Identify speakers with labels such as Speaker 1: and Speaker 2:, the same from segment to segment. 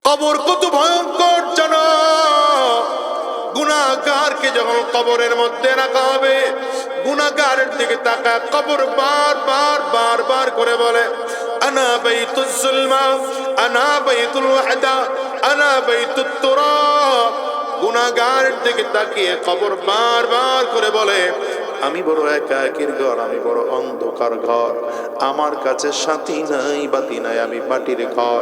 Speaker 1: কবর কত ভয়ঙ্কর জানো। গুনাহগারকে যখন কবরের মধ্যে রাখা হবে, গুনাহগারের দিকে তাকায় কবর বার করে বলে, আনা বাইতুজ যুলমা, আনা বাইতুল ওয়াহদা, আনা বাইতুত তুরাব। গুনাহগারের দিকে তাকিয়ে কবর বার করে বলে, আমি বড় একাকির ঘর, আমি বড় অন্ধকার ঘর, আমার কাছে সাথী নাই বাতি নাই, আমি মাটির ঘর।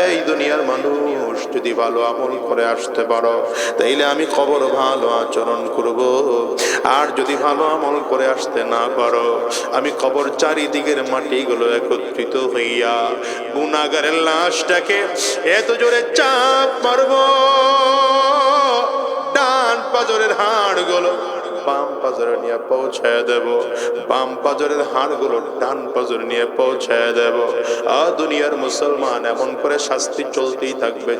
Speaker 1: এই দুনিয়ার মানুষ, যদি ভালো আমল করে আসতে পারো তাইলে আমি কবর ভালো আচরণ করব, আর যদি ভালো আমল করে আসতে না পারো আমি কবর চারিদিকের মাটিগুলো একত্রিত হইয়া গুনাহগারের লাশটাকে এত জোরে চাপ মারবো, ডান পাজরের হাড়গুলো বাম পাজরে নিয়ে পৌঁছায় দেব, বাম পাজরের হাড়গুলো ডান পাজরে নিয়ে পৌঁছায় দেব। দুনিয়ার মুসলমান, এমন করে শাস্তি চলতেই থাকবে।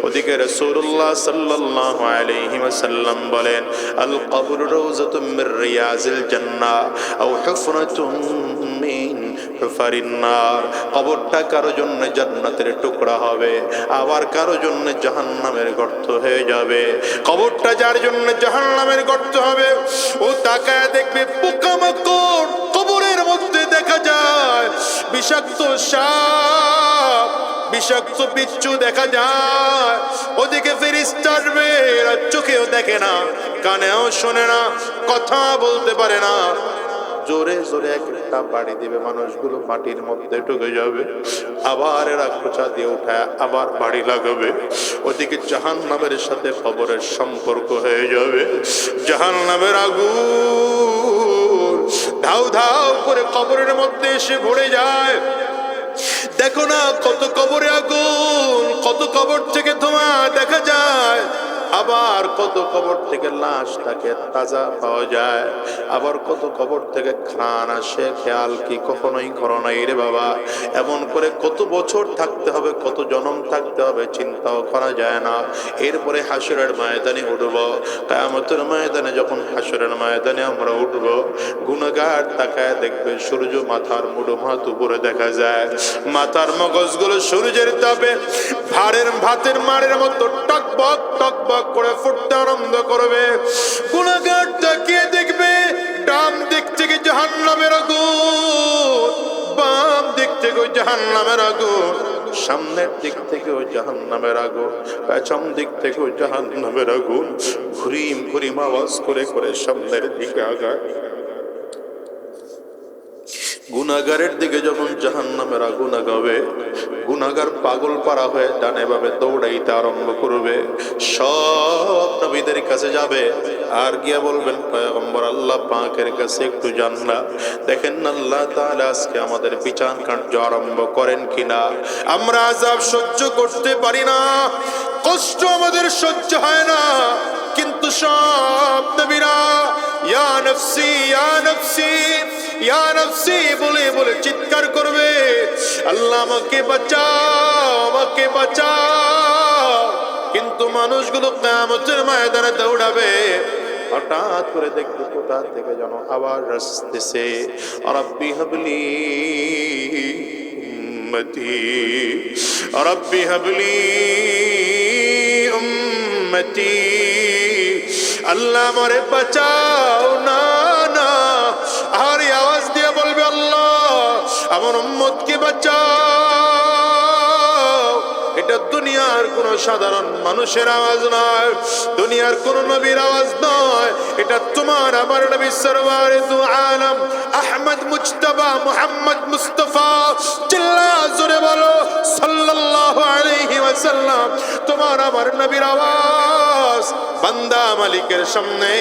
Speaker 1: ওদিকে রাসূলুল্লাহ সাল্লাল্লাহু আলাইহি ওয়াসাল্লাম বলেন, আল কবরু রাউযাতুম মির রিয়াজিল জান্নাহ আও হুফরাতুম মিন হুফারিন নার। কবরটা কারো জন্য জান্নাতের টুকরা হবে, আবার কারো জন্য জাহান্নামের গর্ত হয়ে যাবে। কবরটা যার জন্য জাহান্নামের গর্ত হবে, ও তাকায় দেখবে পোকামাকড় কবরের মধ্যে দেখা যায়, বিষাক্ত সাপ, বিষাক্ত বিচ্ছু দেখা যায়। ওদিকে ফেরেশতা আসবে, এরা চোখেও দেখে না, কানেও শোনে না, কথা বলতে পারে না। জোরে জোরে একটা বাড়ি দিবে, মানুষগুলো মাটির মধ্যে ঢুকে যাবে। আবার এরা খোঁচা দিয়ে উঠায় আবার বাড়ি লাগাবে। ওদিকে জাহান্নামের সাথে কবরের সম্পর্ক হয়ে যাবে। জাহান্নামের আগুন ধাউ ধাউ করে কবরের মধ্যে এসে ভরে যায়। দেখো না কত কবরে আগুন, কত কবর থেকে ধোঁয়া দেখা যায়, আবার কত কবর থেকে লাশটাকে তাজা পাওয়া যায়, আবার কত কবর থেকে ঘ্রাণ আসে, খেয়াল কি কখনোই করো নাই রে বাবা। এমন করে কত বছর থাকতে হবে, কত জনম থাকতে হবে, চিন্তাও করা যায় না। এরপরে হাসরের ময়দানে উঠব, কিয়ামতের ময়দানে যখন হাসরের ময়দানে আমরা উঠব, গুনাহগার তাকায় দেখবে সূর্য মাথার মুঠো হাত উপরে দেখা যায়, মাথার মগজগুলো সূর্যের তাপে ভাতের মাড়ের মতো টকবক করে ফুটতে আরম্ভ করবে। গুনাহগার তাকিয়ে দেখবে ডান দিক থেকে জাহান্নামের আগুন, বাম দিক থেকে জাহান্নামের আগুন, সামনের দিক থেকেও জাহান্নামের আগুন, পেছন দিক থেকেও জাহান্নামের আগুন। ঘুরিম আওয়াজ করে সামনের দিকে আগায়। গুনাহগারের দিকে যখন জাহান্নামের আগুন আগাবে, গুনাহগার পাগল পারা হয়ে ডানে ভাবে দৌড়াইতে আরম্ভ করবে। সব নবীদের কাছে যাবে আর গিয়া বলবেন, পয়গম্বর আল্লাহ পাকের কাছে একটু যান না, দেখেন না আল্লাহ তাআলা আজকে আমাদের বিচার কার্য আরম্ভ করেন কিনা। আমরা আযাব সহ্য করতে পারি না, কষ্ট আমাদের সহ্য হয় না, কিন্তু সব নবীরা ইয়া নফসি ইয়া নফসি ইয়া নফসি বলে চিৎকার করবে, আল্লাহ আমাকে বাঁচাও, আমাকে বাঁচাও। কিন্তু মানুষগুলো কিয়ামতের ময়দানে দৌড়াবে, হঠাৎ করে দেখবে কোথা থেকে যেন আওয়াজ আসতেছে, রব্বি হাবলি উম্মতি, রব্বি হাবলি উম্মতি, আল্লাহ আমারে বাঁচাও না। আর আওয়াজ দিয়ে বলবে, আল্লাহ আমার উম্মতকে বাঁচাও। এটা দুনিয়ার কোন সাধারণ মানুষের আওয়াজ নয়, দুনিয়ার কোন নবীর আওয়াজ নয়, এটা তোমার আমার নবী সরওয়ারে দু আলম আহমদ মুজতবা মুহাম্মদ মুস্তাফা, চিল্লা জোরে বলো সাল্লাল্লাহু আলাইহি ওয়াসাল্লাম। তোমার আমার নবীর আওয়াজ। বান্দা মালিকের সামনে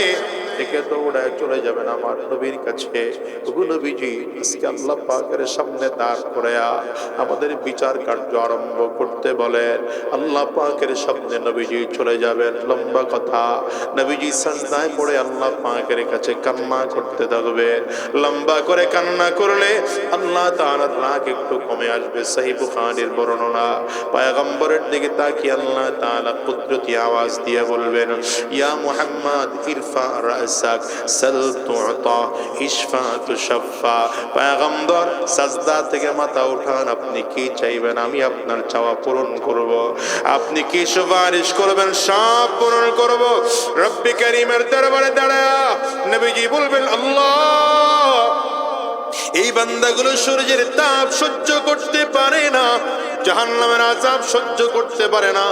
Speaker 1: থেকে দৌড়ায় চলে যাবেন আমার নবীর কাছে। ওগো নবীজি, আজকে আল্লাহ পাকের সামনে দাঁড় করায়া আমাদের বিচার কার্য আরম্ভ করতে বলেন। আল্লাহ পাকের সামনে নবীজি চলে যাবেন। লম্বা কথা, নবীজি সাজদায় পড়ে আল্লাহ পাকের কাছে কান্না করতে থাকবে। লম্বা করে কান্না করলে আল্লাহ তাআলার রাগ একটু কমে আসবে। সহিহ বুখারীর বর্ণনা। পয়গম্বরের দিকে তাকিয়ে আল্লাহ তাআলা কুদরতি আওয়াজ দিয়ে বলবেন, ইয়া মুহাম্মদ ইরফা রাসাক সাল তুতা ইশফা তুশাফা। পয়গম্বর সাজদা থেকে মাথা উঠান, আপনি কি চাইবেন আমি আপনার চাওয়া পূরণ করব। আপনি কি সুপারিশ করবেন সব পূরণ করব। রব্বি কারীমের দরবারে দাঁড়ায়া নবীজি বলবেন আল্লাহ, এই বান্দাগুলো সূর্যের তাপ সহ্য করতে পারে না, জাহান্নামের আযাব সহ্য করতে পারে না,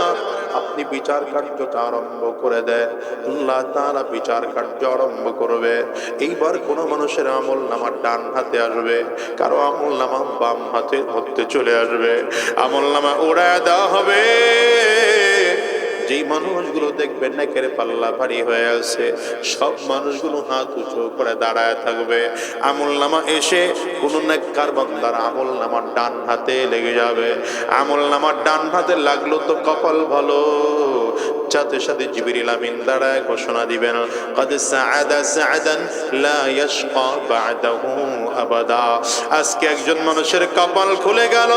Speaker 1: আপনি বিচার কার্যটা আরম্ভ করে দেন। আল্লাহ তাআলা বিচার কার্য আরম্ভ করবে। এইবার কোন মানুষের আমল নামা ডান হাতে আসবে, কারো আমল নামা বাম হাতের মধ্যে চলে আসবে। আমল নামা উড়ায় দেওয়া হবে। যেই মানুষগুলো দেখবেন নেকের পাল্লা ভারী হয়ে আছে, সব মানুষগুলো হাত উঁচু করে দাঁড়ায় থাকবে। আমল নামা এসে কোন নেককার বান্দার আমল নামার ডান হাতে লেগে যাবে। আমল নামার ডান হাতে লাগলো তো কপাল ভালো, সাথে সাথে জিবরিল আমিন দাঁড়ায় ঘোষণা দিবেন কদ সাআদা সাআদান লা ইয়াশকা বা'দাহু আবাদা। আজকে একজন মানুষের কপাল খুলে গেল,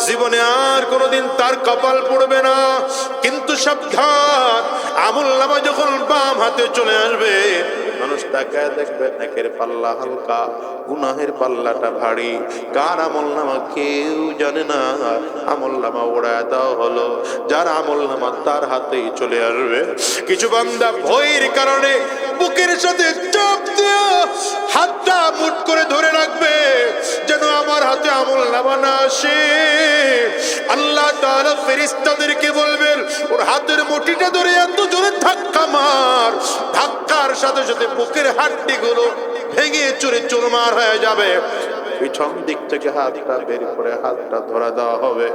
Speaker 1: জীবনে আর কোনোদিন তার কপাল পড়বে না। কিন্তু সাবধান, আমলনামা যখন বাম হাতে চলে আসবে, মানুষ তাকায় দেখবে নেকের পাল্লা হালকা, গুনাহের পাল্লাটা ভারী। কার আমলনামা কেউ জানে না। আমলনামা ওড়ায় দেওয়া হলো, যার আমলনামা তার হাতেই চলে আসবে। কিছু বান্দা ভয়ের কারণে বুকের সাথে চাপ দিয়ে হাতটা মুঠ করে ধরে রাখবে, যেন আমার হাতে আমলনামা না আসে। আল্লাহ তাআলা ফেরেশতাদেরকে বলবেন ওর হাতের মুঠিটা ধরে এত জোরে ধাক্কা মার, ধাক্কার সাথে সাথে বুকের হাড্ডিগুলো ভেঙে চুরে চুরমার হয়ে যাবে। পিছন দিক থেকে হাতটা বের করে হাতটা ধরা দেওয়া হবে।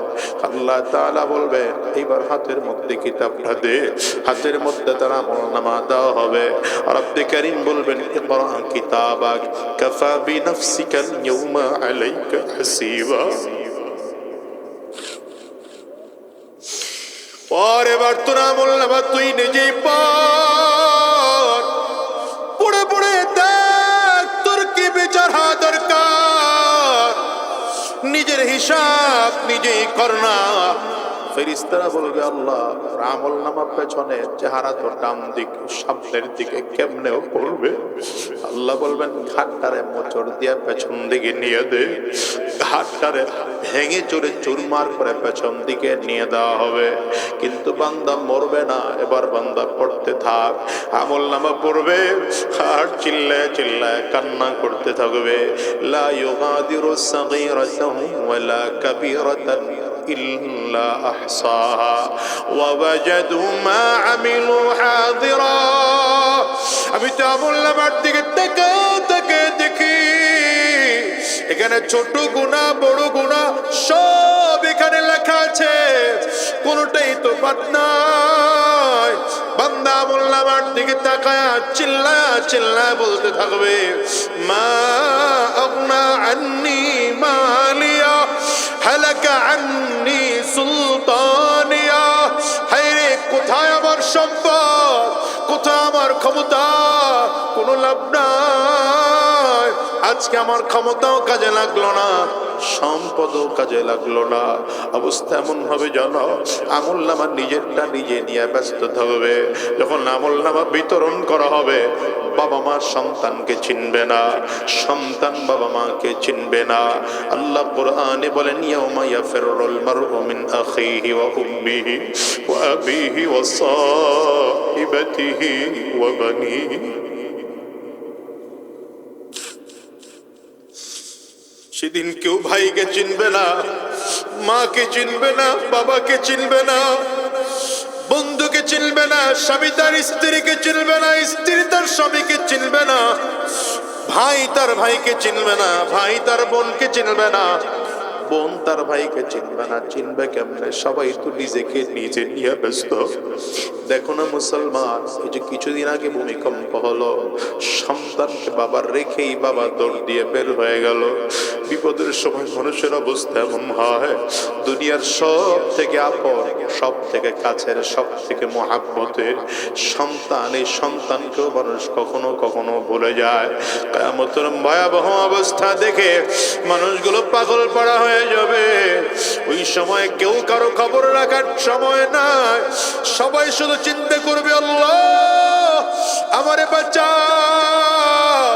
Speaker 1: আল্লাহ তাআলা বলবে এইবার হাতের মধ্যে কিতাবটা দে। হাতের মধ্যে তার আমলনামা দেওয়া হবে। রব্বে কারীম বলবেন ইকরা কিতাবাক কাফা বিনাফসিকা আল-ইয়াওমা আলাইকা হাসিবা। और এবার তোর আমলনামা তুই নিজেই পড়, পড়ে পড়ে দেখ তোর কি বিচার হওয়া দরকার। নিজের হিসাব নিজেই কর না। ফেরেশতারা বলবে আল্লাহ আমলনামা পেছনে চেহারা তো ডান দিক সামনের দিকে কেমনেও পড়বে। আল্লাহ বলবেন ঘাটটারে মোচড় দিয়ে পেছন দিকে নিয়ে দে। ঘাটটারে ভেঙে চুরে চুরমার করে পেছন দিকে নিয়ে দেওয়া হবে। কিন্তু বান্দা মরবে না। এবার বান্দা পড়তে থাক, আমলনামা পড়বে আর চিল্লায় চিল্লায় কান্না করতে থাকবে। লা ইউগাদিরু সাগীরাতান ওয়ালা কাবীরাতান ইল্লা আহসাহা ওয়া ওয়াজাদু মা আমিলু হাদিরা। আমি তো আমলনামার দিকে তাকে দেখি, এখানে ছোট গুনাহ বড় গুনাহ সব এখানে লেখা আছে, কোনটাই তো বাদ নাই। বান্দা আমলনামার দিকে তাকায় চিল্লায় চিল্লায় বলতে থাকবে মা আগনা আন্নি মালিয়া হালাকা আন্নি সুলতানিয়া। হায়রে কোথায় আমার সম্পদ, কোথায় আমার ক্ষমতা, কোনো লাভ নাই। আজকে আমার ক্ষমতাও কাজে লাগলো না, সম্পদও কাজে লাগলো না। অবস্থা এমন হবে যেন আমলনামা নিজেরটা নিজে নিয়ে ব্যস্ত থাকবে। যখন আমলনামা বিতরণ করা হবে, বাবা মা সন্তানকে চিনবে না, সন্তান বাবা মাকে চিনবে না। আল্লাহ কুরআনে বলেন ইয়াউমা ইয়াফিরুল মারউ মিন আখিহি ওয়া উম্মিহি ওয়া আবিহি ওয়া সাহিবাতিহি ওয়া বানিহি। সেদিন কেউ ভাইকে চিনবে না, মাকে চিনবে না, বাবাকে চিনবে না, বন্ধুকে চিনবে না, স্বামী তার স্ত্রীকে চিনবে না, স্ত্রী তার স্বামীকে চিনবে না, ভাই তার ভাইকে চিনবে না, ভাই তার বোনকে চিনবে না, বোন তার ভাইকে চিনবে না। চিনবে কেমনে? সবাই তো নিজেকে নিজে নিয়ে ব্যস্ত। দেখো না মুসলমান, এই যে কিছুদিন আগে ভূমিকম্প হলো, সন্তানকে বাবার রেখেই বাবা দৌড় দিয়ে বের হয়ে গেল। বিপদের সময় মানুষের অবস্থা এমন হয়, দুনিয়ার সব থেকে আপন, সব থেকে কাছের, সব থেকে মহাব্বতের সন্তান, এই সন্তানকেও মানুষ কখনো কখনো ভুলে যায়। কিয়ামতের ভয়াবহ অবস্থা দেখে মানুষগুলো পাগল পাড়া হয়ে যাবে। ওই সময় কেউ কারো খবর রাখার সময় নাই, সবাই শুধু চিন্তা করবে, আল্লাহ আমারে বাঁচাও,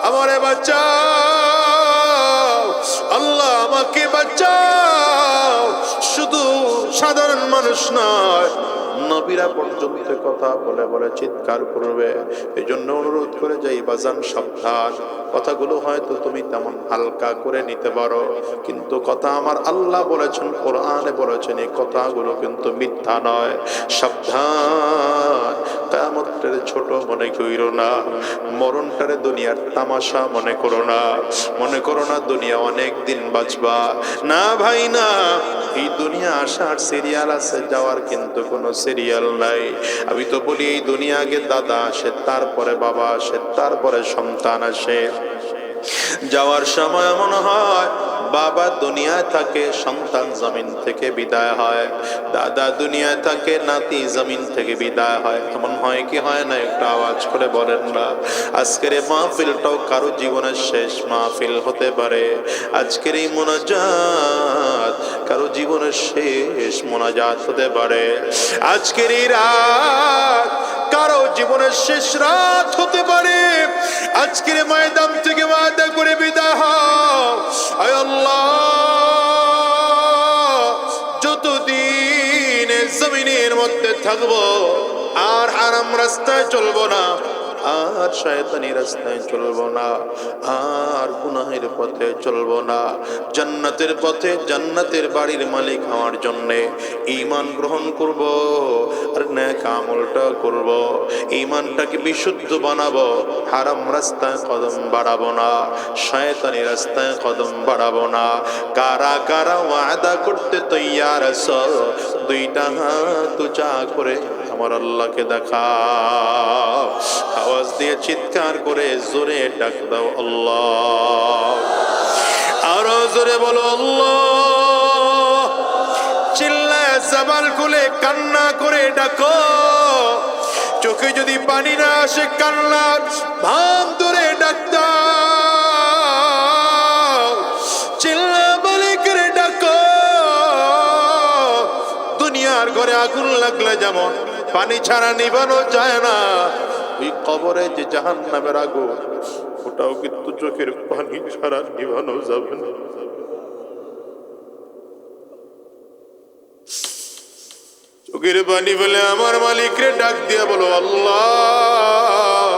Speaker 1: আমারে বাঁচাও, আল্লাহ আমাকে বাঁচাও। শুধু সাধারণ মানুষ নয়, নবীরা পর্যন্ত কথা বলে বলে চিৎকার করবে। এই জন্য অনুরোধ করে যাই বাজান, সাবধান। কথাগুলো হয়তো তুমি তেমন হালকা করে নিতে পারো, কিন্তু কথা আমার আল্লাহ বলেছেন, কোরআনে বলেছেন, এই কথাগুলো কিন্তু মিথ্যা নয়। সাবধান, কিয়ামতের ছোট মনে কইরো না, মরণটারে দুনিয়ার তামাশা মনে করো না, মনে করো না দুনিয়া অনেক দিন বাঁচবা। না ভাই না, এই দুনিয়া আসার সিরিয়াল আছে, যাওয়ার কিন্তু কোনো সিরিয়াল নাই। আমি তো বলি এই দুনিয়া আগে দাদা আসে, তারপরে বাবা আসে, তারপরে সন্তান আসে। যাওয়ার সময় এমন হয় বাবা দুনিয়ায় থাকে, সন্তান জমিন থেকে বিদায় হয়, দাদা দুনিয়ায় থাকে, নাতি জমিন থেকে বিদায় হয়। এমন হয় কি হয় না? একটা আওয়াজ করে বলেন না। আজকের এই মাহফিলটাও কারো জীবনের শেষ মাহফিল হতে পারে। আজকের এই মোনাজাত কারো জীবনের শেষ মোনাজাত হতে পারে। আজকের এই রাত কারো জীবনের শেষ রাত হতে পারে। আজকের ময়দান থেকে ওয়াদা করে বিদায় হও, আয় আল্লাহ যতদিন জমিনের মধ্যে থাকবো আর হারাম রাস্তায় চলবো না, আর শয়তানি রাস্তায় চলবো না, আর গুনাহের পথে চলবো না। জান্নাতের পথে, জান্নাতের বাড়ির মালিক হওয়ার জন্যে ঈমান গ্রহণ করব, আর নেক আমলটা করব, ঈমানটাকে বিশুদ্ধ বানাবো। হারাম রাস্তায় কদম বাড়াবো না, শয়তানি রাস্তায় কদম বাড়াবো না। কারা কারা ওয়াদা করতে তৈয়ার আছো? দুইটা হাত উঁচা করে আমার আল্লাহকে দেখাও, আওয়াজ দিয়ে চিৎকার করে জোরে ডাক দাও, আল্লাহ। আরো জোরে বলো আল্লাহ। চিল্লায় জবান খুলে কান্না করে ডাকো। চোখে যদি পানি না আসে, কান্নার ভাব ধরে ডাক দাও। চিল্লা বলে করে ডাকো। দুনিয়ার ঘরে আগুন লাগলে যেমন পানি ছাড়া নিভানো যায় না, ওই কবরে যে জাহান্নামের আগুন, ওটাও কিন্তু চোখের পানি ছাড়া নিভানো যাবে না। চোখের পানি বলে আমার মালিকরে ডাক দিয়া বলো, আল্লাহ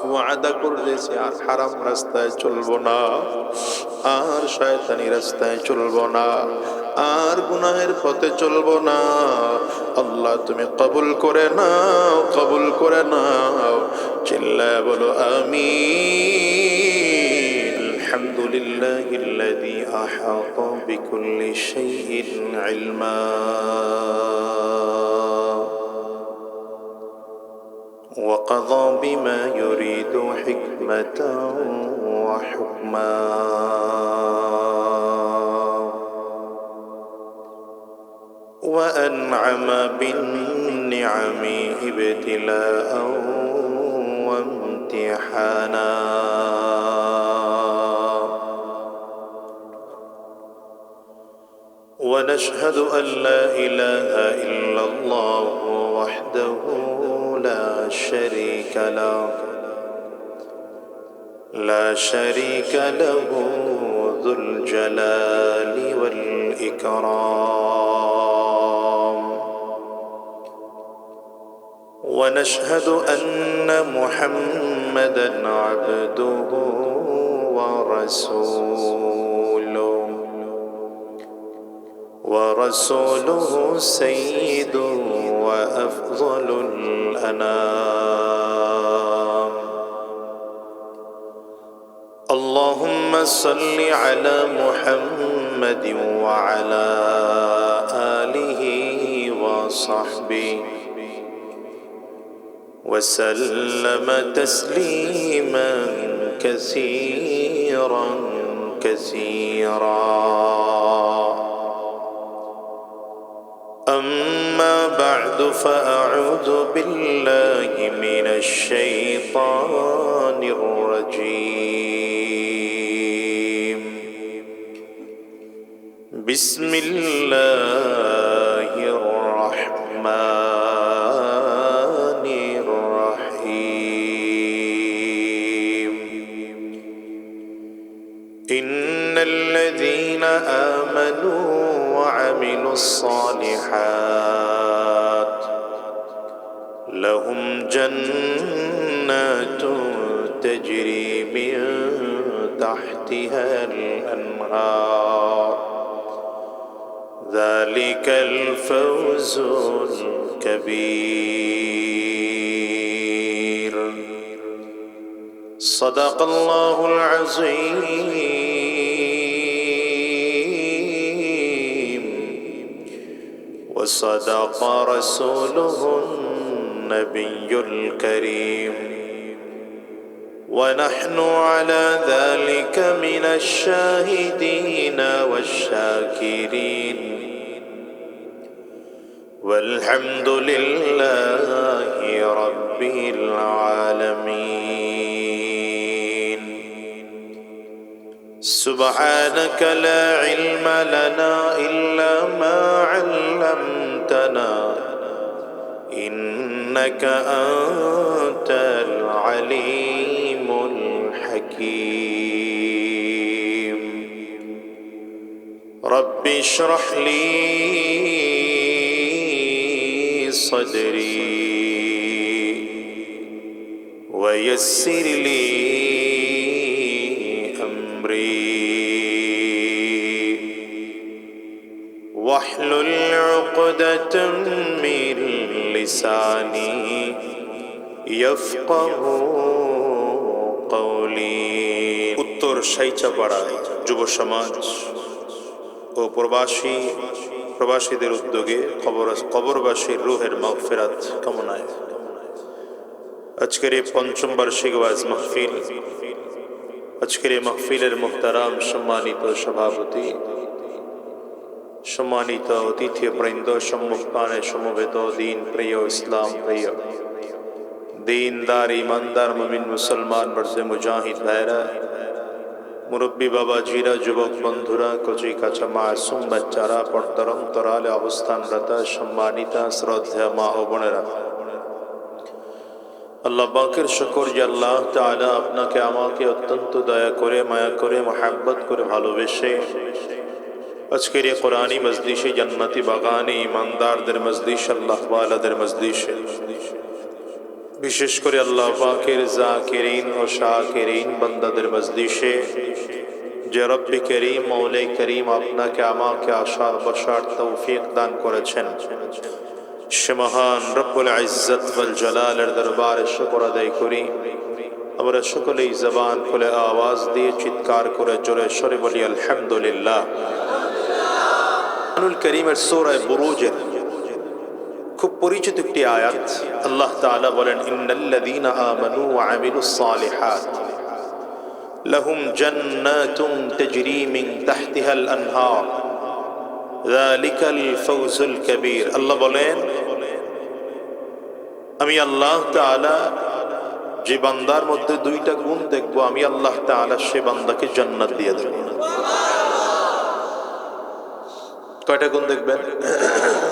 Speaker 1: ওয়াদা করেছে আর হারাম রাস্তায় চলবো না, আর শয়তানি রাস্তায় চলবো না, আর গুনাহের পথে চলবো না। আল্লাহ তুমি কবুল করে নাও, কবুল করে নাও। চিল্লায় বলো আমিন। আলহামদুলিল্লাহিল্লাযী আহাতা বিকুল্লি শাইইন ইলমা وقضى بما يريد حكمة وحكما وأنعم بالنعم ابتلاء وامتحانا ونشهد أن لا إله إلا الله وحده لا شريك له لا شريك له ذو الجلال والإكرام ونشهد أن محمدًا عبده ورسوله سيد وأفضل الأنام اللهم صل على محمد وعلى آله وصحبه وسلم تسليما كثيرا كثيرا أما بعد فأعوذ بالله من الشيطان الرجيم بسم الله الرحمن الرحيم إن الذين آمنوا وعملوا الصالحات لهم جنات تجري من تحتها الأنهار ذلك الفوز الكبير صدق الله العظيم وصدق رسوله النبي الكريم ونحن على ذلك من الشاهدين والشاكرين والحمد لله رب العالمين سبحانك لا علم لنا إلا ما علمتنا إنك أنت العليم الحكيم رب اشرح لي صدري ويسر لي أمري واحلل عقدة من لساني يفقه قولي উত্তর সাইচাপাড়ায় যুব সমাজ ও প্রবাসীদের উদ্যোগে কবরবাসীর রুহের মাগফিরাত কামনায় আজকের এই পঞ্চম বার্ষিক ওয়াজ মাহফিল, আজকের এই মাহফিলের মুহতারাম সম্মানিত সভাপতি, সম্মানিত অতিথিবৃন্দ, সম্মুখপানে সমবেত দিন প্রিয়, ইসলাম প্রিয়, দিনদার ইমানদার মুমিন মুসলমান বর্ষে মুজাহিদ ভাইরা, মুরব্বী বাবাজিরা, যুবক বন্ধুরা, কচি কাঁচা মাসুম বাচ্চারা, পর্দার অন্তরালে অবস্থানরত সম্মানিতা শ্রদ্ধা মা ও বোনেরা, আল্লাহ পাকের শুকর যে আল্লাহ তাআলা আপনাকে আমাকে অত্যন্ত দয়া করে, মায়া করে, মহব্বত করে ভালোবেসে আজকের এই কোরআনী মজলিসে, জান্নাতি বাগানে, ইমানদারদের মজলিস, আল্লাহ ওয়ালাদের মজলিসে, বিশেষ করে আল্লাহ পাকের জাকিরিন ও শাকিরিন বান্দাদের মজলিসে যে রব্বি করিম, মৌলা করিম আপনাকে আমাকে আসার বসার তৌফিক দান করেছেন, সে মহান রব্বুল ইজ্জত ওয়াল জালালের দরবারে শুকর আদায় করি। আমরা সকলেই জবান খুলে আওয়াজ দিয়ে চিৎকার করে জোরে সরে বলি আলহামদুলিল্লাহ। কোরআনুল কারীমের সূরা বুরুজের খুব পরিচিত একটি আয়াত, আল্লাহ তাআলা বলেন ইন্নাল্লাযীনা আমানু ওয়া আমিলুস সালিহাত লাহুম জান্নাতুন তাজরি মিন তাহতিহাল আনহার যালিকাল ফাওজুল কাবীর। আল্লাহ বলেন আমি আল্লাহ তাআলা যে বান্দার মধ্যে দুইটা গুণ দেখবো, আমি আল্লাহ তাআলা সে বান্দাকে জান্নাত দিয়ে দেব। কয়টা গুণ দেখবেন?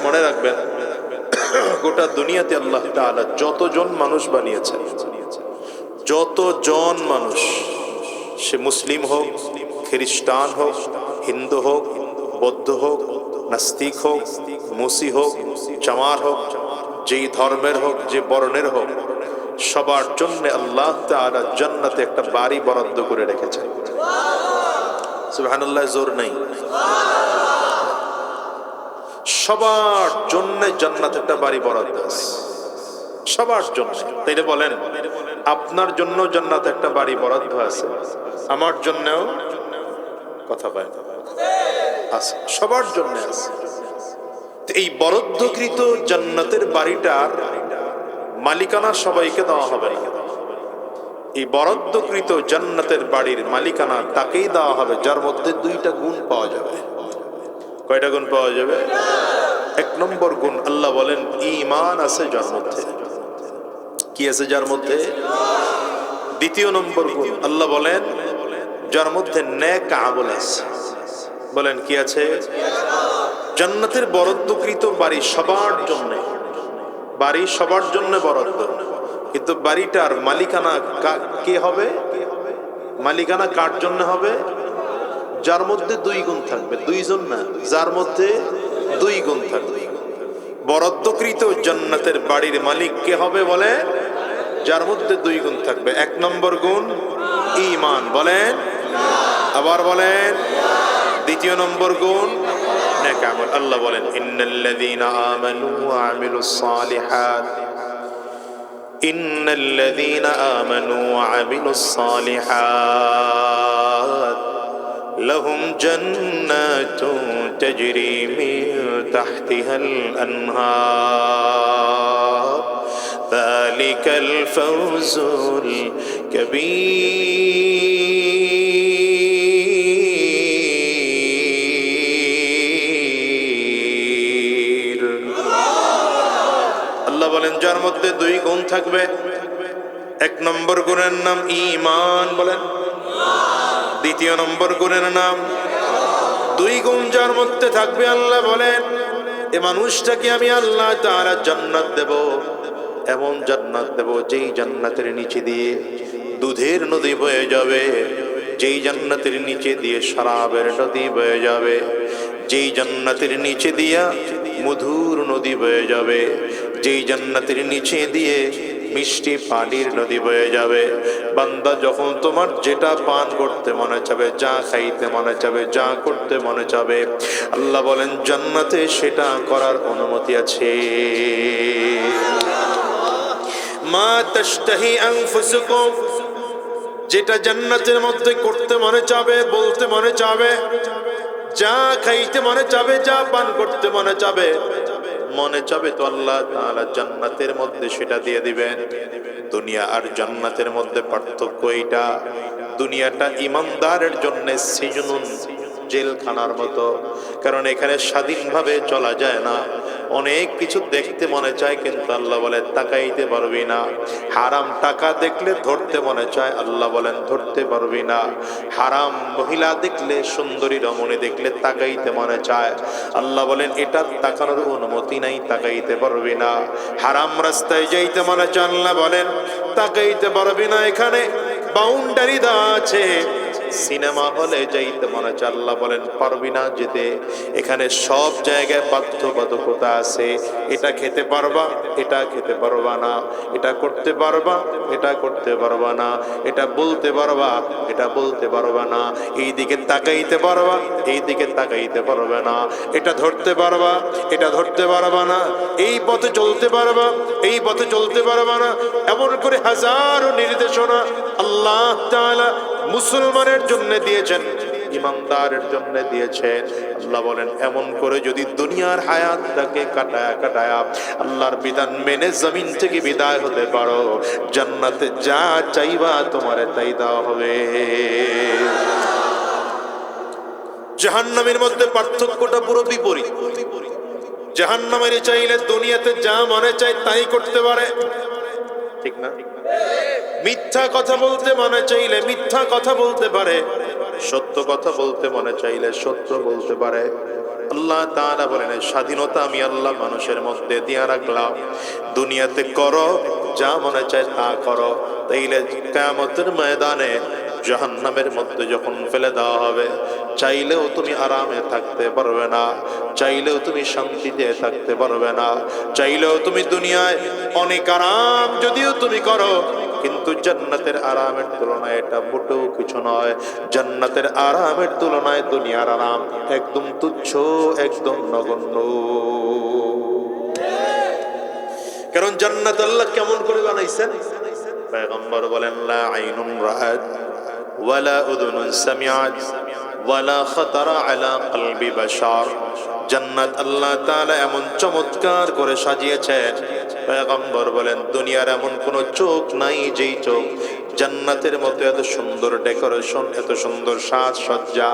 Speaker 1: মনে রাখবেন, গোটা দুনিয়াতে আল্লাহ তাআলা যতজন মানুষ বানিয়েছেন, যতজন মানুষ, সে মুসলিম হোক, খ্রিস্টান হোক, হিন্দু হোক, বৌদ্ধ হোক, নাস্তিক হোক, মুসি হোক, চামার হোক, যেই ধর্মের হোক, যে বর্ণের হোক, সবার জন্য আল্লাহ তাআলা জান্নাতে একটা বাড়ি বরাদ্দ করে রেখেছেন। সুবহানাল্লাহ, জোর নেই। সবার জন্য জান্নাতে একটা বাড়ি বরাদ্দ আছে, সবার জন্য। তাইলে বলেন, আপনার জন্য জান্নাতে একটা বাড়ি বরাদ্দ আছে, আমার জন্যও কথা পায় আছে, সবার জন্য আছে। এই বরাদ্দকৃত জান্নাতের বাড়িটার মালিকানা সবাইকে দেওয়া হবে না। এই বরাদ্দকৃত জান্নাতের বাড়ির মালিকানা তাকেই দেওয়া হবে যার মধ্যে দুইটা গুণ পাওয়া যাবে। কয়টা গুণ পাওয়া যাবে? এক নম্বর গুণ, আল্লাহ বলেন ঈমান আছে যার মধ্যে। কি আছে যার মধ্যে? দ্বিতীয় নম্বর গুণ, আল্লাহ বলেন যার মধ্যে নেক আমল আছে। বলেন কি আছে? জান্নাতের বরাদ্দকৃত বাড়ি সবার জন্য, বাড়ি সবার জন্য বরাদ্দ, কিন্তু বাড়িটার মালিকানা কে হবে? মালিকানা কার জন্য হবে? যার মধ্যে দুই গুণ থাকবে, দুইজন না, যার মধ্যে দুই গুণ থাকবে। বরাদ্দকৃত জান্নাতের বাড়ির মালিক কে হবে? বলে যার মধ্যে দুই গুণ থাকবে। এক নম্বর গুণ ঈমান, বলেন, আবার বলেন। দ্বিতীয় নম্বর গুণ নেক আমল। আল্লাহ বলেন ইন্নাল্লাযীনা আমানু ওয়া আমিলুস সালিহাত, ইন্নাল্লাযীনা আমানু ওয়া আমিলুস সালিহাত লাহুম জান্নাতুন তাজরি মিন তাহতিহাল আনহার যালিকাল ফাওজুল কাবীর। আল্লাহ বলেন যার মধ্যে দুই গুণ থাকবে, এক নম্বর গুণের নাম ঈমান, বলেন। দ্বিতীয় নম্বর গুণের নাম, দুই গুণ যার মধ্যে থাকবে, আল্লাহ বলেন এ মানুষটাকে আমি আল্লাহ তাআলা জান্নাত দেব, এমন জান্নাত দেব যেই জান্নাতের নিচে দিয়ে দুধের নদী বয়ে যাবে, যেই জান্নাতের নিচে দিয়ে শরাবের নদী বয়ে যাবে, যেই জান্নাতের নিচে দিয়া মধুর নদী বয়ে যাবে, যেই জান্নাতের নিচে দিয়ে মিষ্টি পানির নদী বয়ে যাবে। বান্দা যখন তোমার যেটা পান করতে মনে চাবে, যা খাইতে মনে চাবে, যা করতে মনে চাবে, আল্লাহ বলেন জান্নাতে সেটা করার অনুমতি আছে। মা তাশতাহি আনফুসুকুম, যেটা জান্নাতের মধ্যে করতে মনে চাবে, বলতে মনে চাবে, যা খাইতে মনে চাবে, যা পান করতে মনে চাবে, তো আল্লাহ তাআলা জান্নাতের মধ্যে সেটা দিয়ে দিবেন। দুনিয়া আর জান্নাতের মধ্যে পার্থক্য এইটা, দুনিয়াটা ঈমানদারের জন্য সিজনুন, জেলখানার মতো, কারণ এখানে স্বাধীনভাবে চলা যায় না। অনেক কিছু দেখতে মনে চায়, কিন্তু আল্লাহ বলে তাকাইতে পারবি না। হারাম টাকা দেখলে ধরতে মনে চায়, আল্লাহ বলেন ধরতে পারবি না। হারাম মহিলা দেখলে, সুন্দরী রমণী দেখলে তাকাইতে মনে চায়, আল্লাহ বলেন এটা তাকানোর অনুমতি নাই, তাকাইতে পারবি না। হারাম রাস্তায় যাইতে মনে চায়, আল্লাহ বলেন তাকাইতে পারবি না, এখানে বাউন্ডারি দেওয়া আছে। সিনেমা হলে যাইতে মনে চায়, আল্লাহ বলেন পারবি না যেতে, এখানে সব জায়গায় বাধ্যবাধকতা আছে। এটা খেতে পারবা, এটা খেতে পারবা না, এটা করতে পারবা, এটা করতে পারবা না, এটা বলতে পারবা, এটা বলতে পারবা না, এই দিকে তাকাইতে পারবা, এই দিকে তাকাইতে পারবে না, এটা ধরতে পারবা, এটা ধরতে পারবা না, এই পথে চলতে পারবা, এই পথে চলতে পারবা না। এমন করে হাজারো নির্দেশনা আল্লাহ তাআলা মুসলমানের জন্য দিয়েছেন, ইমানদারের জন্য দিয়েছেন। আল্লাহ বলেন এমন করে যদি দুনিয়ার হায়াতটাকে কাটায়া আল্লাহর বিধান মেনে জমিন থেকে বিদায় হতে পারো, জান্নাতে যা চাইবা তোমারে তাই দেওয়া হবে। জাহান্নামের মধ্যে পার্থক্যটা পুরো বিপরীত। জাহান্নামের চাইলে দুনিয়াতে যা মনে চায় তাই করতে পারে, ঠিক না? মিথ্যা কথা বলতে মনে চাইলে মিথ্যা কথা বলতে পারে, সত্য কথা বলতে মনে চাইলে সত্য বলতে পারে। আল্লাহ তাআলা বলেন স্বাধীনতা আমি আল্লাহ মানুষের মধ্যে দিয়া রাখলাম, দুনিয়াতে করো যা মনে চায় তা করো। তাইলে কিয়ামতের ময়দানে জাহান্নামের মধ্যে যখন ফেলে দেওয়া হবে, চাইলেও তুমি আরামে থাকতে পারবে না, চাইলেও তুমি শান্তিতে থাকতে পারবে না, চাইলেও তুমি দুনিয়ায় অনেক আরাম যদিও তুমি করো, কিন্তু জান্নাতের আরামের তুলনায় এটা মোটেও কিছু নয়। জান্নাতের আরামের তুলনায় দুনিয়ার আরাম একদম তুচ্ছ, একদম নগণ্য। কারণ জান্নাত আল্লাহ কেমন করে বানাইছেন? পয়গম্বর বলেন লা আইনুন রাআত ওয়ালা উযুনুন সামিআত ওয়ালা খাতারা আলা কলবি বাশার। জান্নাত আল্লাহ তাআলা এমন চমৎকার করে সাজিয়েছেন, পয়গম্বর বলেন দুনিয়ার এমন কোন চোখ নাই যেই চোখ জান্নাতের মতো এত সুন্দর ডেকোরেশন, এত সুন্দর সাজসজ্জা,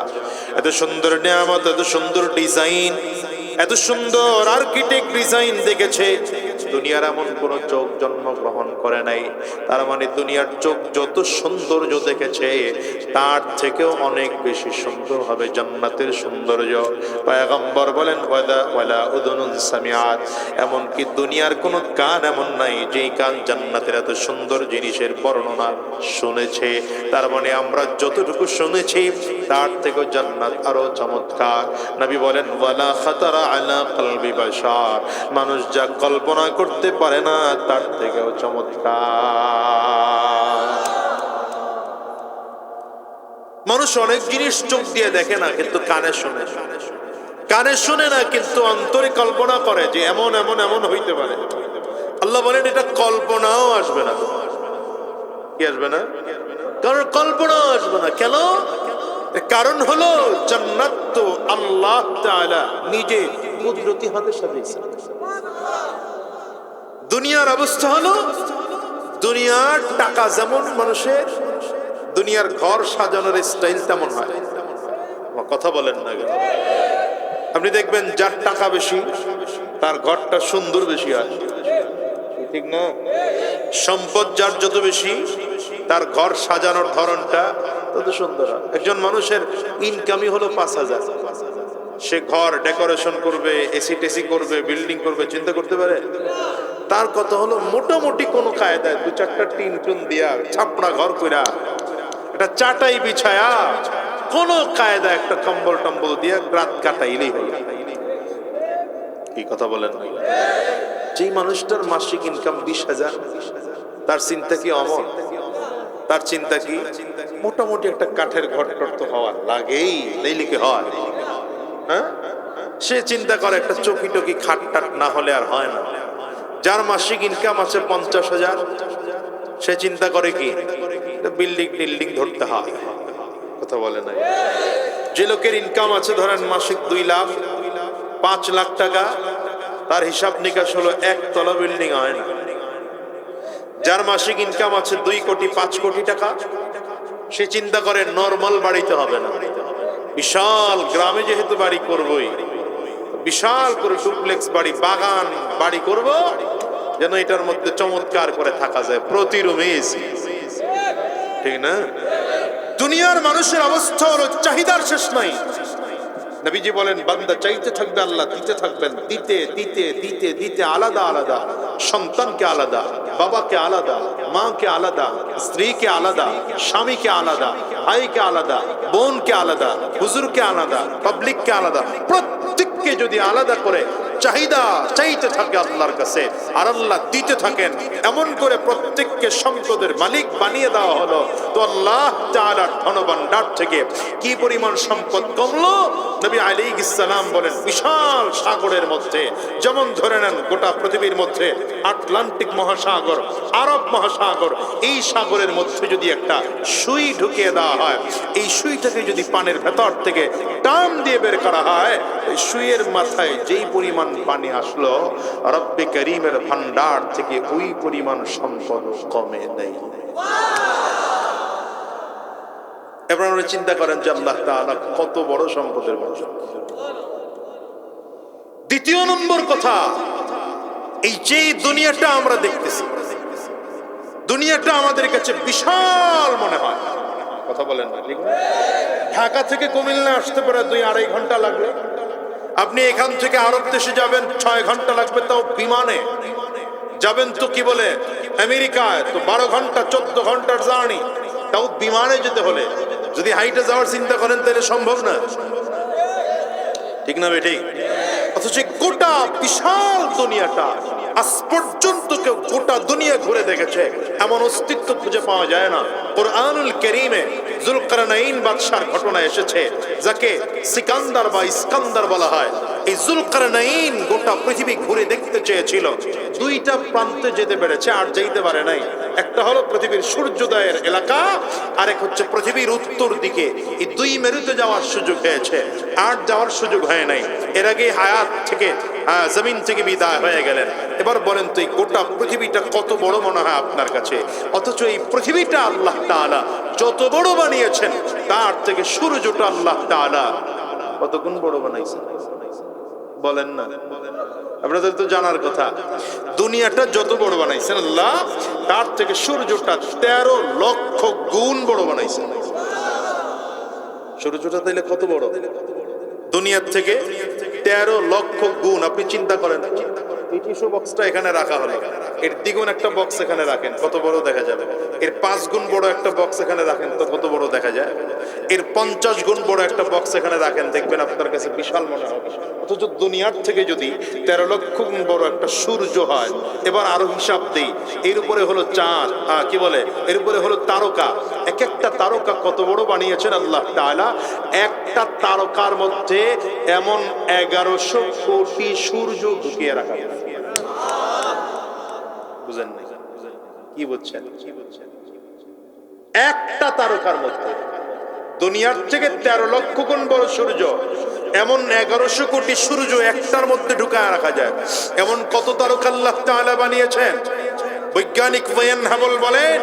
Speaker 1: এত সুন্দর নিয়ামত, এত সুন্দর ডিজাইন, এত সুন্দর আর্কিটেক্ট ডিজাইন দেখেছে। দুনিয়ার এমন কোন চোখ জন্মগ্রহণ করে নাই। তার মানে দুনিয়ার চোখ যত সৌন্দর্য দেখেছে তার থেকেও অনেক বেশি সুন্দর হবে জান্নাতের সৌন্দর্য। পয়গম্বর বলেন ওয়ালা উদুনুন সামিআত, এমন কি দুনিয়ার কোন কান এমন নাই যেই কান জান্নাতের এত সুন্দর জিনিসের বর্ণনা শুনেছে। তার মানে আমরা যতটুকু শুনেছি তার থেকেও জান্নাত আরো চমৎকার। নবী বলেন ওয়ালা খাতারা আলা কলবি বাশার, মানুষ যা কল্পনা করতে পারে না তার থেকেও চমৎকার। মানুষ অনেক জিনিস চোখ দিয়ে দেখে না, কিন্তু কানে শুনে, কানে শুনে না কিন্তু অন্তরে কল্পনা করে যে এমন এমন এমন হইতে পারে। আল্লাহ বলেন এটা কল্পনাও আসবে না। কি আসবে না? কারণ কল্পনাও আসবে না। কেন? কারণ হলো জান্নাত তো আল্লাহ তাআলা নিজে কুদরতি হাতে সাজিয়েছে। দুনিয়ার অবস্থা হলো, দুনিয়ার টাকা যেমন মানুষের, দুনিয়ার ঘর সাজানোর স্টাইল তেমন হয়। কথা বলেন না কেন? আপনি দেখবেন যার টাকা বেশি তার ঘরটা সুন্দর বেশি হয়, ঠিক না? সম্পদ যার যত বেশি তার ঘর সাজানোর ধরনটা তত সুন্দর হয়। একজন মানুষের ইনকামই হলো 5,000, সে ঘর ডেকোরেশন করবে, এসি টেসি করবে, বিল্ডিং করবে, চিন্তা করতে পারে? তার কথা হলো মোটামুটি কোনো কায়দায় 2-4টা টিন টুন দিয়া ছাপড়া ঘর কইরা একটা চাটাই বিছায়া কোন কায়দা একটা কম্বল টম্বল দিয়া রাত কাটাইলেই হলো। কি কথা বলেন? যেই মানুষটার মাসিক ইনকাম 20,000, তার চিন্তা কি অমর? তার চিন্তা কি মোটামুটি একটা কাঠের ঘর তো হওয়ার লাগেই, নইলে কি হয়? হ্যাঁ, সে চিন্তা করে একটা চকি টকি খাট টাট না হলে আর হয় না। যার মাসিক ইনকাম আছে 50,000, সে চিন্তা করে কি বিল্ডিং টিল্ডিং ধরতে হয়। কথা বলে না? যে লোকের ইনকাম আছে ধরেন মাসিক 2 লাখ 5 লাখ টাকা, তার হিসাব নিকাশ হলো 1 তলা বিল্ডিং হয় না। যার মাসিক ইনকাম আছে 2 কোটি 5 কোটি টাকা, সে চিন্তা করে নরমাল বাড়িতে হবে না, বিশাল গ্রামে যেহেতু বাড়ি করবই, বিশাল করে ডুপ্লেক্স বাড়ি, বাগান বাড়ি করব, যেন এটার মধ্যে চমৎকার করে থাকা যায়, প্রতি রুমে এসি। ঠিক না? দুনিয়ার মানুষের অবস্থা হলো চাহিদার শেষ নাই। নবীজি বলেন বান্দা চাইতে থাকবে, আল্লাহ দিতে থাকবেন, দিতে দিতে দিতে দিতে আলাদা আলাদা, সন্তানকে আলাদা, বাবাকে আলাদা, মাকে আলাদা, স্ত্রীকে আলাদা, স্বামীকে আলাদা, ভাইকে আলাদা, বোনকে আলাদা, হুজুরকে আলাদা, পাবলিককে আলাদা, প্রত্যেককে যদি আলাদা করে চাহিদা চাইতে থাকে আল্লাহর কাছে, আর আল্লাহ দিতে থাকেন, এমন করে প্রত্যেককে সম্পদের মালিক বানিয়ে দেওয়া হলো। তো আল্লাহ তাআলার ধনভাণ্ডার থেকে কি পরিমাণ সম্পদ কমলো? নবী আলাইহিস সালাম বলেন বিশাল সাগরের মধ্যে, যেমন ধরে নেন গোটা পৃথিবীর মধ্যে আটলান্টিক মহাসাগর, আরব মহাসাগর, এই সাগরের মধ্যে যদি একটা সুই ঢুকিয়ে দেওয়া হয়, এই সুইটাকে যদি পানির ভেতর থেকে টান দিয়ে বের করা হয়, এই সুইয়ের মাথায় যেই পরিমাণ পানি আসলো, রব্বে করিমের ভান্ডার থেকে ওই পরিমাণ সম্পদ কমে নেই। এবার আমরা চিন্তা করেন যে আল্লাহ তাআলা কত বড় সম্পদের মালিক। দ্বিতীয় নম্বর কথা, এই যে দুনিয়াটা আমরা দেখতেছি, দুনিয়াটা আমাদের কাছে বিশাল মনে হয়। কথা বলেন না? ঠিক না? ঢাকা থেকে কুমিল্লা আসতে পারে 2-2.5 ঘন্টা লাগবে। আপনি এখান থেকে আরব দেশে যাবেন 6 ঘন্টা লাগবে, তাও বিমানে যাবেন। তো কি বলে আমেরিকায় তো 12 ঘন্টা 14 ঘন্টার জার্নি, তাও বিমানে যেতে হলে। যদি হাইটে যাওয়ার চিন্তা করেন তাহলে সম্ভব না। ঠিক না বে? ঠিক। অথচ গোটা বিশাল দুনিয়াটা আজ পর্যন্ত কেউ গোটা দুনিয়া ঘুরে দেখেছে এমন অস্তিত্ব খুঁজে পাওয়া যায় না। কুরআনুল কারীমে যুলকারনাইন বাদশার ঘটনা এসেছে, যাকে সিকান্দার বা ইস্কান্দার বলা হয়। এই যুলকারনাইন গোটা পৃথিবী ঘুরে দেখতে চেয়েছিল, দুইটা প্রান্তে যেতে পেরেছে, আর যেতে পারে নাই। একটা হলো পৃথিবীর সূর্যোদয়ের এলাকা, আরেক হচ্ছে পৃথিবীর উত্তর দিকে। এই দুই মেরুতে যাওয়ার সুযোগ হয়েছে, আর যাওয়ার সুযোগ হয় নাই। এর আগে হায়াত থেকে জমিন থেকে বিদায় হয়ে গেলেন। এবার বলেন তো, এই গোটা পৃথিবীটা কত বড় মনে হয় আপনার কাছে? অথচ এই পৃথিবীটা আল্লাহ তাআলা যত বড় বানিয়েছেন, তার থেকে সূর্যটা আল্লাহ তাআলা কত গুণ বড় বানাইছেন বলেন না? আপনাদের তো জানার কথা, দুনিয়াটা যত বড় বানাইছেন আল্লাহ, তার থেকে সূর্যটা 13 লক্ষ গুণ বড় বানাইছেন। সূর্যটা তাইলে কত বড়? দুনিয়ার থেকে 13 লক্ষ গুণ। আপনি চিন্তা করেন, এই টিস্যু বক্সটা এখানে রাখা হলো, এর দ্বিগুণ একটা বক্স এখানে রাখেন, কত বড় দেখা যাবে? এর 5 গুণ বড় একটা বক্স এখানে রাখেন, তো কত বড় দেখা যায়? এর 50 গুণ বড় একটা বক্স এখানে রাখেন, দেখবেন আপনার কাছে বিশাল মনে হবে। অথচ দুনিয়ার থেকে যদি 13 লক্ষ গুণ বড় একটা সূর্য হয়, এবার আরো হিসাব দেই, এর উপরে হলো চাঁদ, কি বলে, এর উপরে হলো তারকা। এক একটা তারকা কত বড় বানিয়েছেন আল্লাহ তাআলা। একটা তারকার মধ্যে এমন 1100 কোটি সূর্য ঢুকিয়ে রাখা। বুঝেন না? কি বুঝছেন? একটা তারকার মধ্যে দুনিয়ার থেকে 13 লক্ষ গুণ বড় সূর্য, এমন 1100 কোটি সূর্য একটার মধ্যে ঢুকায় রাখা যায়। এমন কত তারকা আল্লাহ তাআলা বানিয়েছেন। বৈজ্ঞানিক ওয়েন হাবল বলেন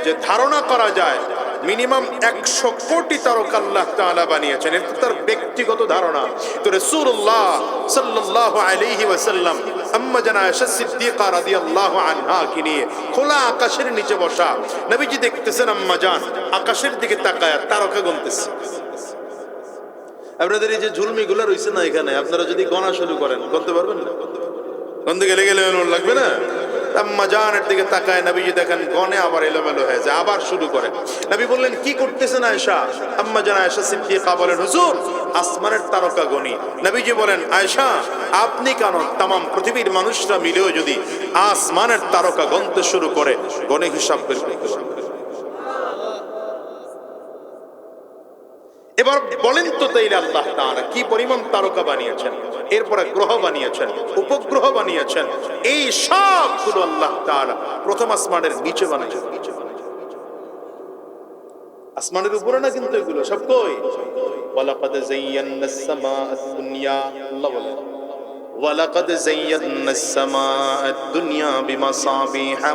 Speaker 1: যে ধারণা করা যায় মিনিমাম 100 কোটি তারকা আল্লাহ তাআলা বানিয়েছেন। এটা তার ব্যক্তিগত ধারণা। তো রাসূলুল্লাহ সাল্লাল্লাহু আলাইহি ওয়াসাল্লাম আম্মা জানা আয়েশা সিদ্দিকা রাদিয়াল্লাহু আনহা কে নিয়ে খোলা আকাশের নিচে বসা, নবীজি দেখতেছেন আম্মা জান আকাশের দিকে তাকায় তারকা গুনতেছে। আপনাদের এই যে ঝুলমিগুলো রইছে না এখানে, আপনারা যদি গণা শুরু করেন গুনতে পারবেন না? গুনতে গেলে লাগবে না? আম্মা জানের দিকে তাকায়, নবীজি দেখেন গনে আবার এলোমেলো হয়ে যায়, আবার শুরু করে। নবী বললেন কি করতেছেন আয়েশা? আম্মা জান আয়েশা সিদ্দিকা বলেন হুজুর আসমানের তারকা গনি। নবীজি বলেন আয়েশা আপনি কেন, তাম পৃথিবীর মানুষরা মিলেও যদি আসমানের তারকা গণতে শুরু করে, গনে হিসাব বের করতে পারবে। এবার বলেন তো তাইলে আল্লাহ তাআলা কি পরিমাণ তারকা বানিয়েছেন, এরপরে গ্রহ বানিয়েছেন, উপগ্রহ বানিয়েছেন, এই সবগুলো আল্লাহ তাআলা প্রথম আসমানের নিচে বানিয়েছেন। আসমানের উপরে না কিন্তু এগুলো সব। কই ওয়ালাকাদ যায়্যানাস সামাআদ দুনিয়া, আল্লাহ বলেন ওয়ালাকাদ যায়্যানাস সামাআদ দুনিয়া বিমাসাবিহা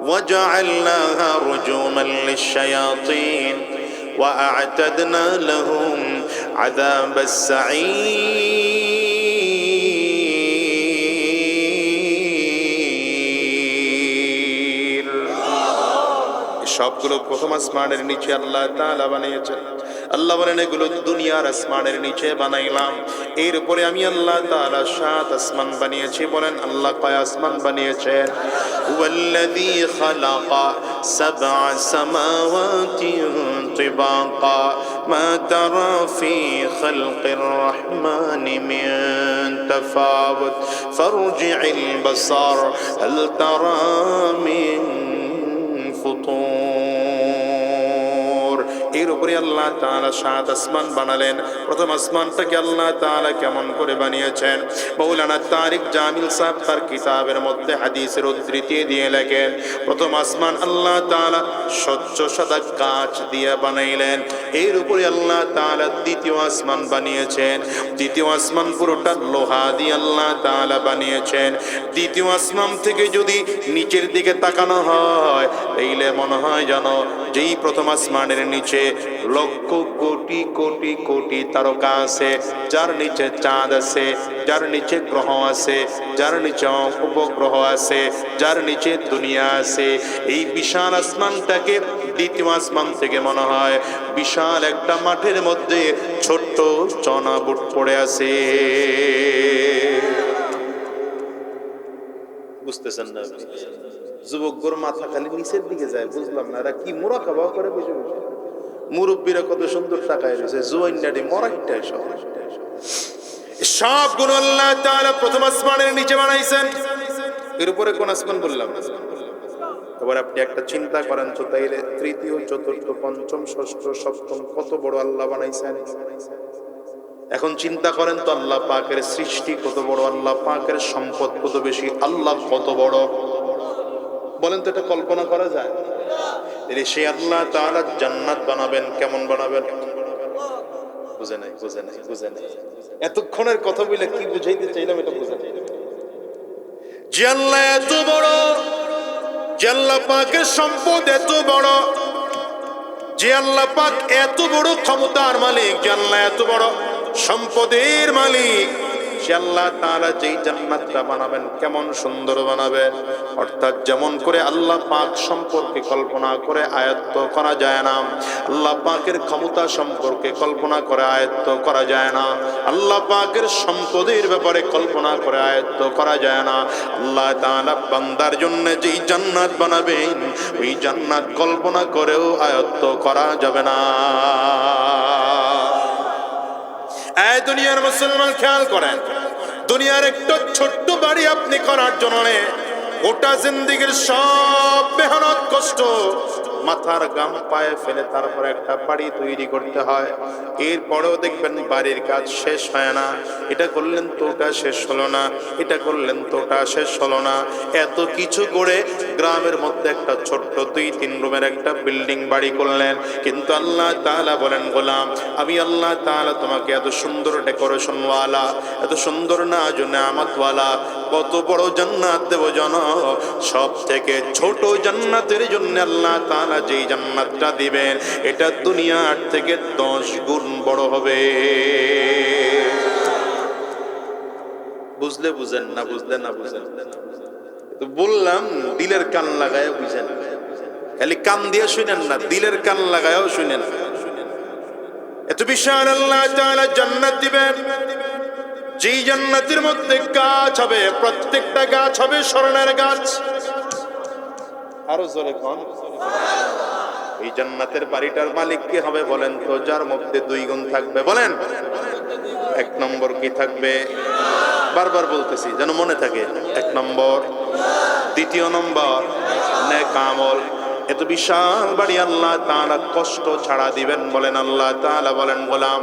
Speaker 1: ওয়াজআলনাহা রুজুমান লিশ-শায়াতিন وأعتدنا لهم عذاب السعير। সবগুলো প্রথম আসমানের নিচে আল্লাহ তাআলা বানিয়েছেন। আল্লাহ বলেন এগুলো দুনিয়ার আসমানের নিচে বানাইলাম, এর উপরে আমি আল্লাহ তাআলা 7 আসমান বানিয়েছি। বলেন আল্লাহ কয় আসমান বানিয়েছেন? ওয়াল্লাযী খালাকা সাবআ সামাওয়াতিন তিবাকা মা তারা ফি খালকির রহমানি মিন তাফাউত ফারজি'ল বাসার হাল তারা মিন ফুতুর। এর উপরে আল্লাহ তাআলা 7 আসমান বানালেন। প্রথম আসমানটাকে আল্লাহ তাআলা কেমন করে বানিয়েছেন? মাওলানা তারিক জামিল সাহেব তার কিতাবের মধ্যে হাদিসের উদ্ধৃতি দিয়ে লেখেন, প্রথম আসমান আল্লাহ তাআলা স্বচ্ছ সাদা কাঁচ দিয়ে বানাইলেন। এর উপরে আল্লাহ তাআলা দ্বিতীয় আসমান বানিয়েছেন। দ্বিতীয় আসমান পুরোটা লোহা দিয়ে আল্লাহ তাআলা বানিয়েছেন। দ্বিতীয় আসমান থেকে যদি নিচের দিকে তাকানো হয়, তাইলে মনে হয় যেন যেই প্রথম আসমানের নিচে লক্ষ কোটি কোটি কোটি তারকা আছে, যার নিচে চাঁদ আছে, যার নিচে গ্রহ আছে, যার নিচে উপগ্রহ আছে, যার নিচে দুনিয়া আছে। এই বিশাল আসমানটাকে দ্বিতীয় আসমান থেকে মনে হয় বিশাল একটা মাঠের মধ্যে ছোট্ট চনা বুট পড়ে আছে। বুঝতেছেন না? যুবকদের মাথা খালি নিচের দিকে যায়, বুঝলাম না এরা কি মোরা খাওয়া করে বসে বসে। মুরব্বীরা কত সুন্দর টাকায় রয়েছে, জুয়াইনাটি মরাইটাই সবগুলো আল্লাহ তাআলা প্রথম আসমানের নিচে বানাইছেন। এর উপরে কোন আসমান বললাম? এবার আপনি একটা চিন্তা করেন তো, তাইলে তৃতীয়, চতুর্থ, পঞ্চম, ষষ্ঠ, সপ্তম কত বড় আল্লাহ বানাইছেন। এখন চিন্তা করেন তো, আল্লাহ পাকের সৃষ্টি কত বড়, আল্লাহ পাকের সম্পদ কত বেশি, আল্লাহ কত বড়, বলেন তো এটা কল্পনা করা যায়? সেই আল্লাহ তাআলা জান্নাত বানাবেন, কেমন বানাবেন? বুঝে নাই, বুঝে নাই, বুঝে নাই। এতক্ষণের কথা বলে কি বুঝাইতে চাইলাম এটা বুঝে নাই। যে আল্লাহ এত বড়, যে আল্লাহ পাকের সম্পদ এত বড়, যে আল্লাহ পাক এত বড় ক্ষমতার মালিক, যে আল্লাহ এত বড় সম্পদের মালিক, সে আল্লাহ তাআলা যেই জান্নাতটা বানাবেন কেমন সুন্দর বানাবেন। অর্থাৎ যেমন করে আল্লাহ পাক সম্পর্কে কল্পনা করে আয়ত্ত করা যায় না, আল্লাহ পাকের ক্ষমতা সম্পর্কে কল্পনা করে আয়ত্ত করা যায় না, আল্লাহ পাকের সম্পদের ব্যাপারে কল্পনা করে আয়ত্ত করা যায় না। আল্লাহ তাআলা বান্দার জন্য যেই জান্নাত বানাবেন, ওই জান্নাত কল্পনা করেও আয়ত্ত করা যাবে না। এই দুনিয়ার মুসলমান খেয়াল করেন, দুনিয়ার একটা ছোট্ট বাড়ি আপনি করার জন্য গোটা জিন্দেগীর সব মেহনত কষ্ট মাথার গাম পায়ে ফেলে তারপর একটা বাড়ি তৈরি করতে হয়। এরপরেও দেখবেন বাড়ির কাজ শেষ হয় না। এটা করলেন তো ওটা শেষ হলো না, এটা করলেন তো ওটা শেষ হলো না। এত কিছু করে গ্রামের মধ্যে একটা ছোট্ট 2-3 রুমের একটা বিল্ডিং বাড়ি করলেন। কিন্তু আল্লাহ তাআলা বলেন, গোলাম আমি আল্লাহ তাআলা তোমাকে এত সুন্দর ডেকোরেশনওয়ালা, এত সুন্দর নেয়ামতওয়ালা কত বড় জান্নাত দেব জানো? সব থেকে ছোট জান্নাতের জন্য আল্লাহ তাআলা যেই জান্নাতটা দিবেন, এটা দুনিয়ার থেকে 10 গুণ বড় হবে। বুঝলে বুঝেন, না বুঝলে না বুঝেন। তো বললাম দিলের কান লাগায় বুঝেন, খালি কান দিয়ে শুনেন না, দিলের কান লাগায়ও শুনেন। এত বিশাল আল্লাহ তাআলা জান্নাত দিবেন, যেই জান্নাতের মধ্যে গাছ হবে, প্রত্যেকটা গাছ হবে স্বর্ণের গাছ। আরো জোরে কোন সুবহানাল্লাহ। এই জান্নাতের বাড়িটার মালিক কি হবে বলেন তো? যার মধ্যে 2 গুণ থাকবে, বলেন। 1 নম্বর কি থাকবে? বারবার বলতেছি যেন মনে থাকে। 1 নম্বর, 2 নম্বর নেক আমল। এত বিশাল বাড়ি আল্লাহ তাআলা কষ্ট ছাড়া দিবেন, বলেন। আল্লাহ তাআলা বলেন, গোলাম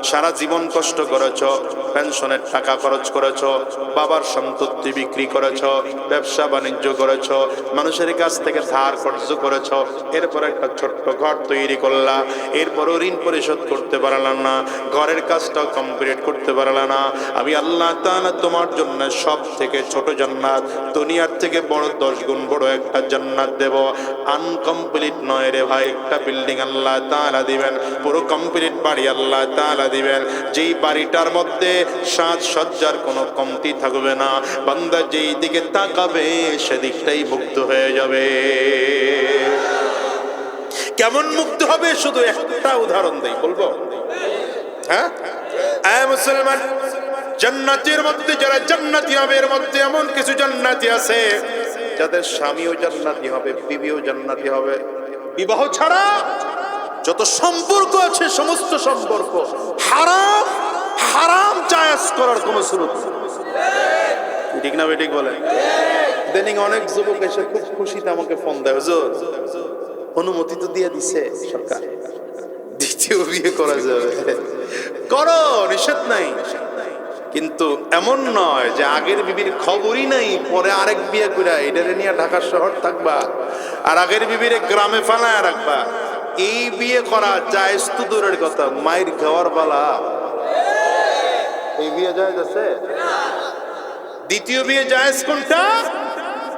Speaker 1: সারা জীবন কষ্ট করেছো, পেনশনের টাকা খরচ করেছো, বাবার সম্পত্তি বিক্রি করেছো, ব্যবসা বাণিজ্য করেছো, মানুষের কাছ থেকে ধার কর্জ করেছো, এরপর একটা ছোট্ট ঘর তৈরি করলা, এরপরও ঋণ পরিশোধ করতে পারলাম না, ঘরের কাজটাও কমপ্লিট করতে পারলাম না। আমি আল্লাহ তাআলা তোমার জন্য সব থেকে ছোট জান্নাত, দুনিয়ার থেকে বড় 10 গুণ বড় একটা জান্নাত দেব। আনকমপ্লিট নয় রে ভাই, একটা বিল্ডিং আল্লাহ তাআলা দিবেন, পুরো কমপ্লিট বাড়ি আল্লাহ তাআলা দিবেন, যেই বাড়িটার মধ্যে সাজসজ্জার কোনো কমতি থাকবে না। বান্দা যেই দিকে তাকাবে সেদিকটাই মুগ্ধ হয়ে যাবে। কেমন মুগ্ধ হবে শুধু একটা উদাহরণ দেই, বলবো? হ্যাঁ, আয় মুসলমান, জান্নাতের মধ্যে যারা জান্নাতি হবে, এর মধ্যে এমন কিছু জান্নাতি আছে যাদের স্বামীও জান্নাতি হবে, বিবিও জান্নাতি হবে। বিবাহ ছাড়া যত সম্পর্ক আছে সমস্ত সম্পর্ক হারাম, হারাম জায়েজ করার কোনো সুযোগ নেই। ঠিক না বেঠিক বলে? ইদানিং অনেক যুবক এসে খুব খুশিতে আমাকে ফোন দেয়, হুজুর অনুমতি তো দিয়ে দিছে সরকার, 2য় বিয়ে করা যাবে, করো, নিষেধ নাই। কিন্তু এমন নয় যে আগের বিবির খবরই নাই, পরে আরেক বিয়ে করে এটারে নিয়ে ঢাকা শহর থাকবা আর আগের বিবির গ্রামে ফালায় রাখবা। এই বিয়ে করা জায়েজ তো দূরের কথা, মায়ের খাওয়ার বালা এই বিয়ে জায়েজ আছে? 2য় বিয়ে জায়েজ কোনটা?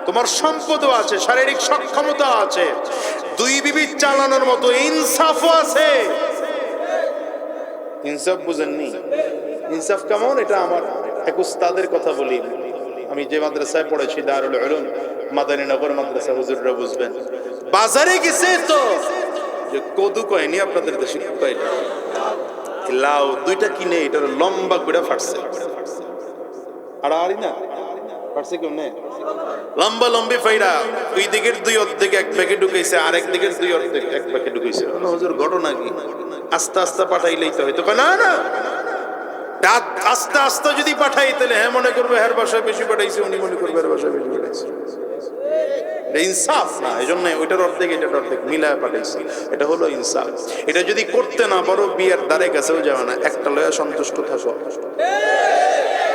Speaker 1: তোমার সম্পদও আছে, শারীরিক সক্ষমতা আছে, 2 বিবি চালানোর মতো ইনসাফও আছে। ইনসাফ বুঝেননি? ইনসাফ কেমন? এটা আমার এক উস্তাদের কথা বলি। আমি যে মাদ্রাসায় পড়েছি, দারুল উলুম মাদানীনগর মাদ্রাসা, হুজুররা বুঝবেন। বাজারে গেছে তো যে কদু কয়নি আপনাদের দেশে, কয়টা লাউ 2টা কিনে এটার লম্বা করে ফাটছে, আড়াআড়ি না ফাটছে কেমনে? লম্বা লম্বি ফাইরা ওই দিকের 2 অর্ধেক এক ব্যাগে ঢুকাইছে, আরেক দিকের 2 অর্ধেক এক ব্যাগে ঢুকাইছে। হুজুর ঘটনা কি? আস্তে আস্তে পাঠাইলেই তো হয়তো। না না, আস্তে আস্তে যদি পাঠাই তাহলে হ্যাঁ মনে করবে হের বাসায় বেশি পাঠাইছে, উনি মনে করবে হের বাসায় বেশি পাঠাইছে। এটা ইনসাফ না, এই জন্য ওইটার অর্ধেক এটার অর্ধেক মিলায় পাঠাইছি। এটা হলো ইনসাফ। এটা যদি করতে না পারো বিয়ের দ্বারে কাছেও যাবে না, একটা লয়া সন্তুষ্ট থাকো।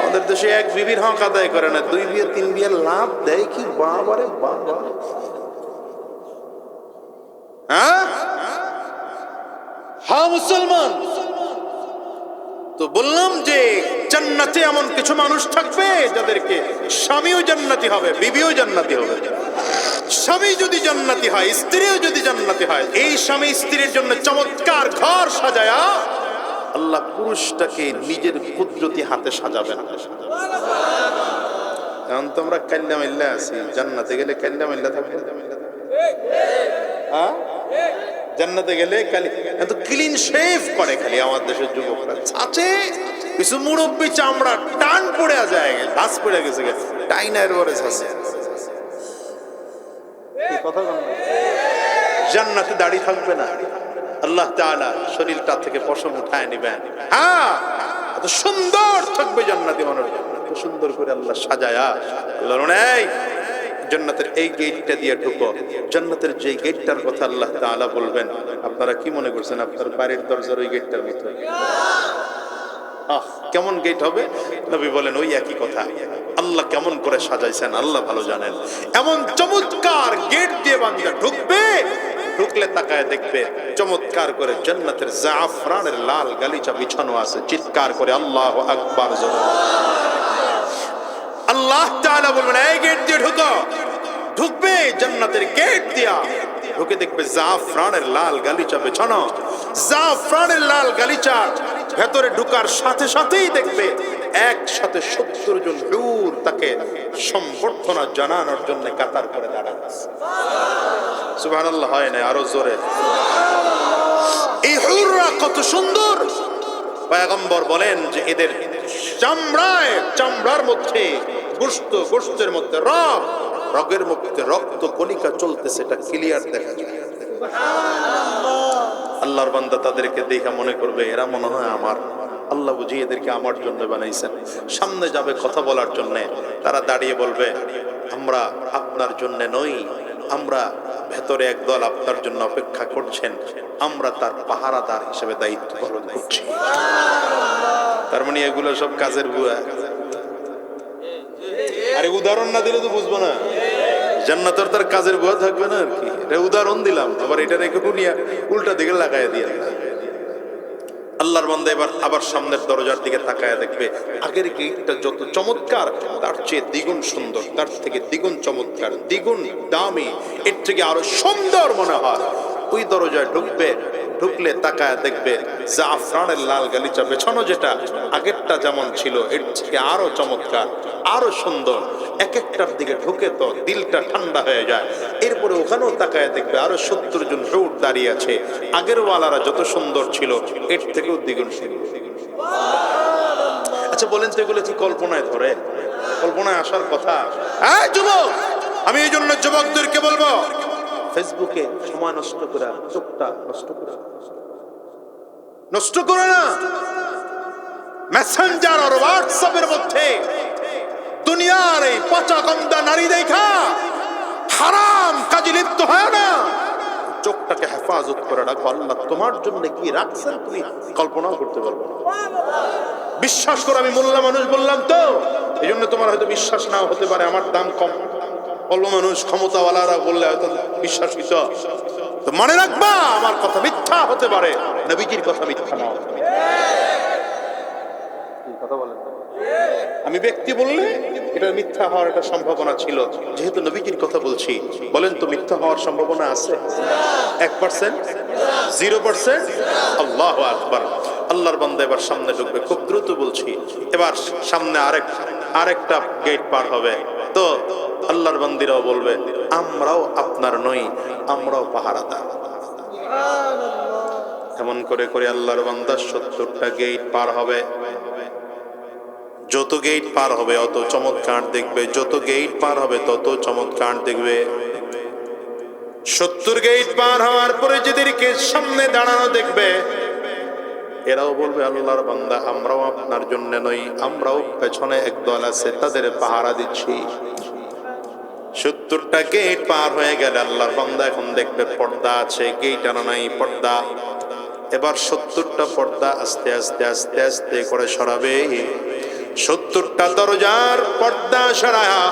Speaker 1: আমাদের দেশে এক বিবির হক আদায় করে না, 2 বিয়ে 3 বিয়ে লাভ দেয় কি বাবারে বাবা। হ্যাঁ মুসলমান, তো বললাম যে জান্নাতে এমন কিছু মানুষ থাকবে যাদেরকে স্বামীও জান্নাতি হবে, বিবিও জান্নাতি হবে। স্বামী যদি জান্নাতি হয়, স্ত্রীও যদি জান্নাতি হয়, এই স্বামী স্ত্রীর জন্য চমৎকার ঘর সাজায়া আল্লাহ পুরুষটাকে নিজের কুদরতি হাতে সাজাবেন। এখন তো আমরা কাল্লা মাল্লা আছি, জান্নাতে গেলে কাল্লা মাল্লা থাকবে। জান্নাতে গেলে খালি এত ক্লিন শেভ করে খালি আমার দেশের যুবকরা। আছে কিছু মুরব্বী চামড়া টান পড়ে যায়, ঘাস পড়ে গেছে, টাইনার পরে আছে। জান্নাতে দাড়ি থাকবে না, আল্লাহ তাআলা শরীরটা থেকে পশম উঠায় নিবেন। হ্যাঁ, এত সুন্দর থাকবে জান্নাতি মানুষ, এত সুন্দর করে আল্লাহ সাজায়া। আল্লাহ এই জান্নাতের এই গেটটা দিয়ে ঢুকো। জান্নাতের যে গেটটার কথা আল্লাহ তাআলা বলবেন, আপনারা কি মনে করছেন আপনার বাড়ির দরজার ওই গেটটার মতো? কেমন গেট হবে? নবী বলেন ওই একই কথা। আল্লাহ কেমন করে সাজাইছেন আল্লাহ ভালো জানেন। এমন চমৎকার গেট দিয়ে বান্দা ঢুকবে, ঢুকলে তাকায় দেখবে চমৎকার করে জান্নাতের জাফরানের লাল গালিচা বিছানো আছে। চিৎকার করে আল্লাহু আকবার জোরে। আল্লাহ তাআলা বলবেন এই গেট দিয়ে ঢুকো। ঢুকবে জান্নাতের গেট দিয়া, ঢুকে দেখবে জাফরানের লাল গালিচা বিছানো। জাফরানের লাল গালিচা ভেতরে ঢুকার সাথে সাথেই দেখবে একসাথে 70 জন হুর তাকে সম্বর্ধনা জানানোর জন্য কাতার করে দাঁড়ানো আছে। সুবহানাল্লাহ, হয় না আরো জোরে? এই হুররা কত সুন্দর! পয়গম্বর বলেন যে এদের চামড়ার মধ্যে গোশতের মধ্যে রগের মধ্যে রক্ত কণিকা চলতেছে, এটা ক্লিয়ার দেখা যায়। আল্লাহর বান্দা তাদেরকে দেখে মনে করবে এরা মনে হয় আমার। আল্লাহ বুঝি এদেরকে আমার জন্য বানাইছেন। সামনে যাবে কথা বলার জন্য, তারা দাঁড়িয়ে বলবে আমরা আপনার জন্য নই, আমরা ভেতরে একদল আপনার জন্য অপেক্ষা করছেন, আমরা তার পাহারাদার হিসেবে দায়িত্ব পালন করছি। তার মানে এগুলো সব কাজের বুয়া। আরে উদাহরণ না দিলে তো বুঝবো না। জান্নাতের তার কাজের বুয়া থাকবে না আর কি। এটা উদাহরণ দিলাম, আবার এটা রেখে নিয়ে উল্টা দিকে লাগাই দিয়ে। আল্লাহর বান্দা এবার আবার সামনের দরজার দিকে তাকায় দেখবে আগের গেটটা যত চমৎকার তার চেয়ে দ্বিগুণ সুন্দর, তার থেকে দ্বিগুণ চমৎকার, দ্বিগুণ দামি, এর থেকে আরো সুন্দর মনে হয়। ওই দরজায় ঢুকবে, ঢুকলে তাকায় দেখবে জাফরানের লাল গালিচা বেছানো, যেটা আগেরটা যেমন ছিল এর থেকে আরো চমৎকার, আরো সুন্দর। এক একটার দিকে ঢুকে তো দিলটা ঠান্ডা হয়ে যায়। এরপরে ওখানেও তাকায় দেখবে আরো 70 জন হুর দাঁড়িয়ে আছে। আগের ওয়ালারা যত সুন্দর ছিল এর থেকেও দ্বিগুণ সুন্দর। আচ্ছা বলেন তো এগুলো কি কল্পনায় ধরে? কল্পনায় আসার কথা? হ্যাঁ যুবক, আমি এই জন্য যুবকদেরকে বলবো ফেসবুকে সময় নষ্ট করে, চোখটা নষ্ট করে না। মেসেঞ্জার আর হোয়াটসঅ্যাপের মধ্যে দুনিয়ার এই পচা গন্ধা নারী দেখা হারাম কাজে লিপ্ত হয় না। চোখটাকে হেফাজত করে রাখো। আল্লাহ তোমার জন্য কি রাখছেন তুমি কল্পনাও করতে পারবো না। বিশ্বাস করো, আমি মোল্লা মানুষ বললাম তো, এই জন্য তোমার হয়তো বিশ্বাস নাও হতে পারে, আমার দাম কম। অল্প মানুষ ক্ষমতাওয়ালারা বললে হয়তো বিশ্বাসিত। তো মনে রাখবা আমার কথা মিথ্যা হতে পারে, নবীজির কথা মিথ্যা না। কথা বলেন, আমি ব্যক্তি বললে এটা মিথ্যা হওয়ার একটা সম্ভাবনা ছিল, যেহেতু নবীজির কথা বলছি। বলেন তো মিথ্যা হওয়ার সম্ভাবনা আছে 1%, 0%? আল্লাহু আকবার। আল্লাহর বান্দা এবার সামনে ঢুকবে, খুব দ্রুত বলছি। এবার সামনে আরেকটা গেট পার হবে, তো আল্লাহর বান্দিরাও বলবে আমরাও আপনার নই, আমরাও পাহারাদার। এমন করে করে আল্লাহর বান্দা 70টা গেট পার হবে। যত গেট পার হবে অত চমৎকার দেখবে, যত গেট পার হবে তত চমৎকার দেখবে। 70 গেট পার হওয়ার পরে যেদেরকে সামনে দাঁড়ানো দেখবে, এরাও বলবে আল্লাহর বান্দা আমরাও আপনার জন্য নই, আমরাও পেছনে একদল আছে তাদের পাহারা দিচ্ছি। 70টা গেট পার হয়ে গেলে আল্লাহর বান্দা এখন দেখবে পর্দা আছে, গেট আনা নাই, পর্দা। এবার 70টা পর্দা আস্তে আস্তে আস্তে আস্তে করে সরাবে। 70টা দরজার পর্দা সরায়া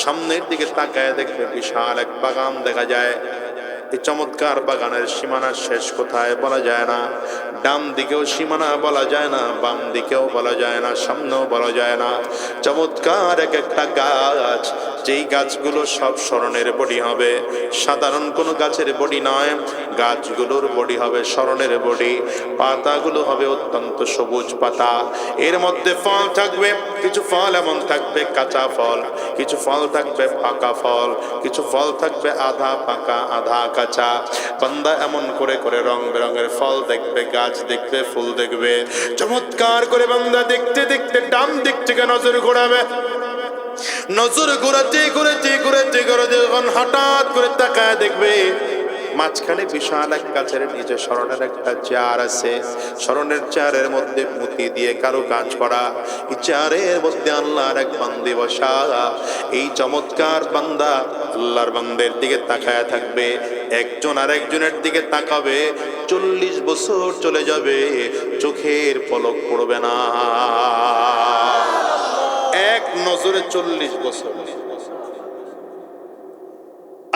Speaker 1: সামনের দিকে তাকায় দেখবে বিশাল এক বাগান দেখা যায়। এই চমৎকার বাগানের সীমানা শেষ কোথায় বলা যায় না। ডান দিকেও সীমানা বলা যায় না, বাম দিকেও বলা যায় না, সামনেও বলা যায় না। চমৎকার এক একটা গাছ, যেই গাছগুলো সব স্মরণের বডি হবে, সাধারণ কোনো গাছের বডি নয়, গাছগুলোর বডি হবে স্মরণের বডি। পাতাগুলো হবে অত্যন্ত সবুজ পাতা। এর মধ্যে ফল থাকবে, কিছু ফল এমন থাকবে কাঁচা ফল, কিছু ফল থাকবে পাকা ফল, কিছু ফল থাকবে আধা পাকা আধা কাঁচা। বান্দা এমন করে করে রং বেরঙের ফল দেখবে, গাছ দেখবে, ফুল দেখবে। চমৎকার করে বান্দা দেখতে দেখতে ডান দিক থেকে নজর ঘোরাবে। নজর ঘোরাতে ঘোরাতে ঘোরাতে ঘোরাতে যখন হঠাৎ করে তাকায় দেখবে মাঝখানে বিশাল এক গাছের নিচে স্মরণের একটা চেয়ার আছে। স্মরণের চেয়ারের মধ্যে মুতি দিয়ে কারো কাজ করা। এই চেয়ারের মধ্যে আল্লাহর এক বান্দি বসা। এই চমৎকার বান্দা আল্লাহর বান্দের দিকে তাকায় থাকবে। একজন আর একজনের দিকে তাকাবে। 40 বছর চলে যাবে, চোখের পলক পড়বে না। এক নজরে 40 বছর।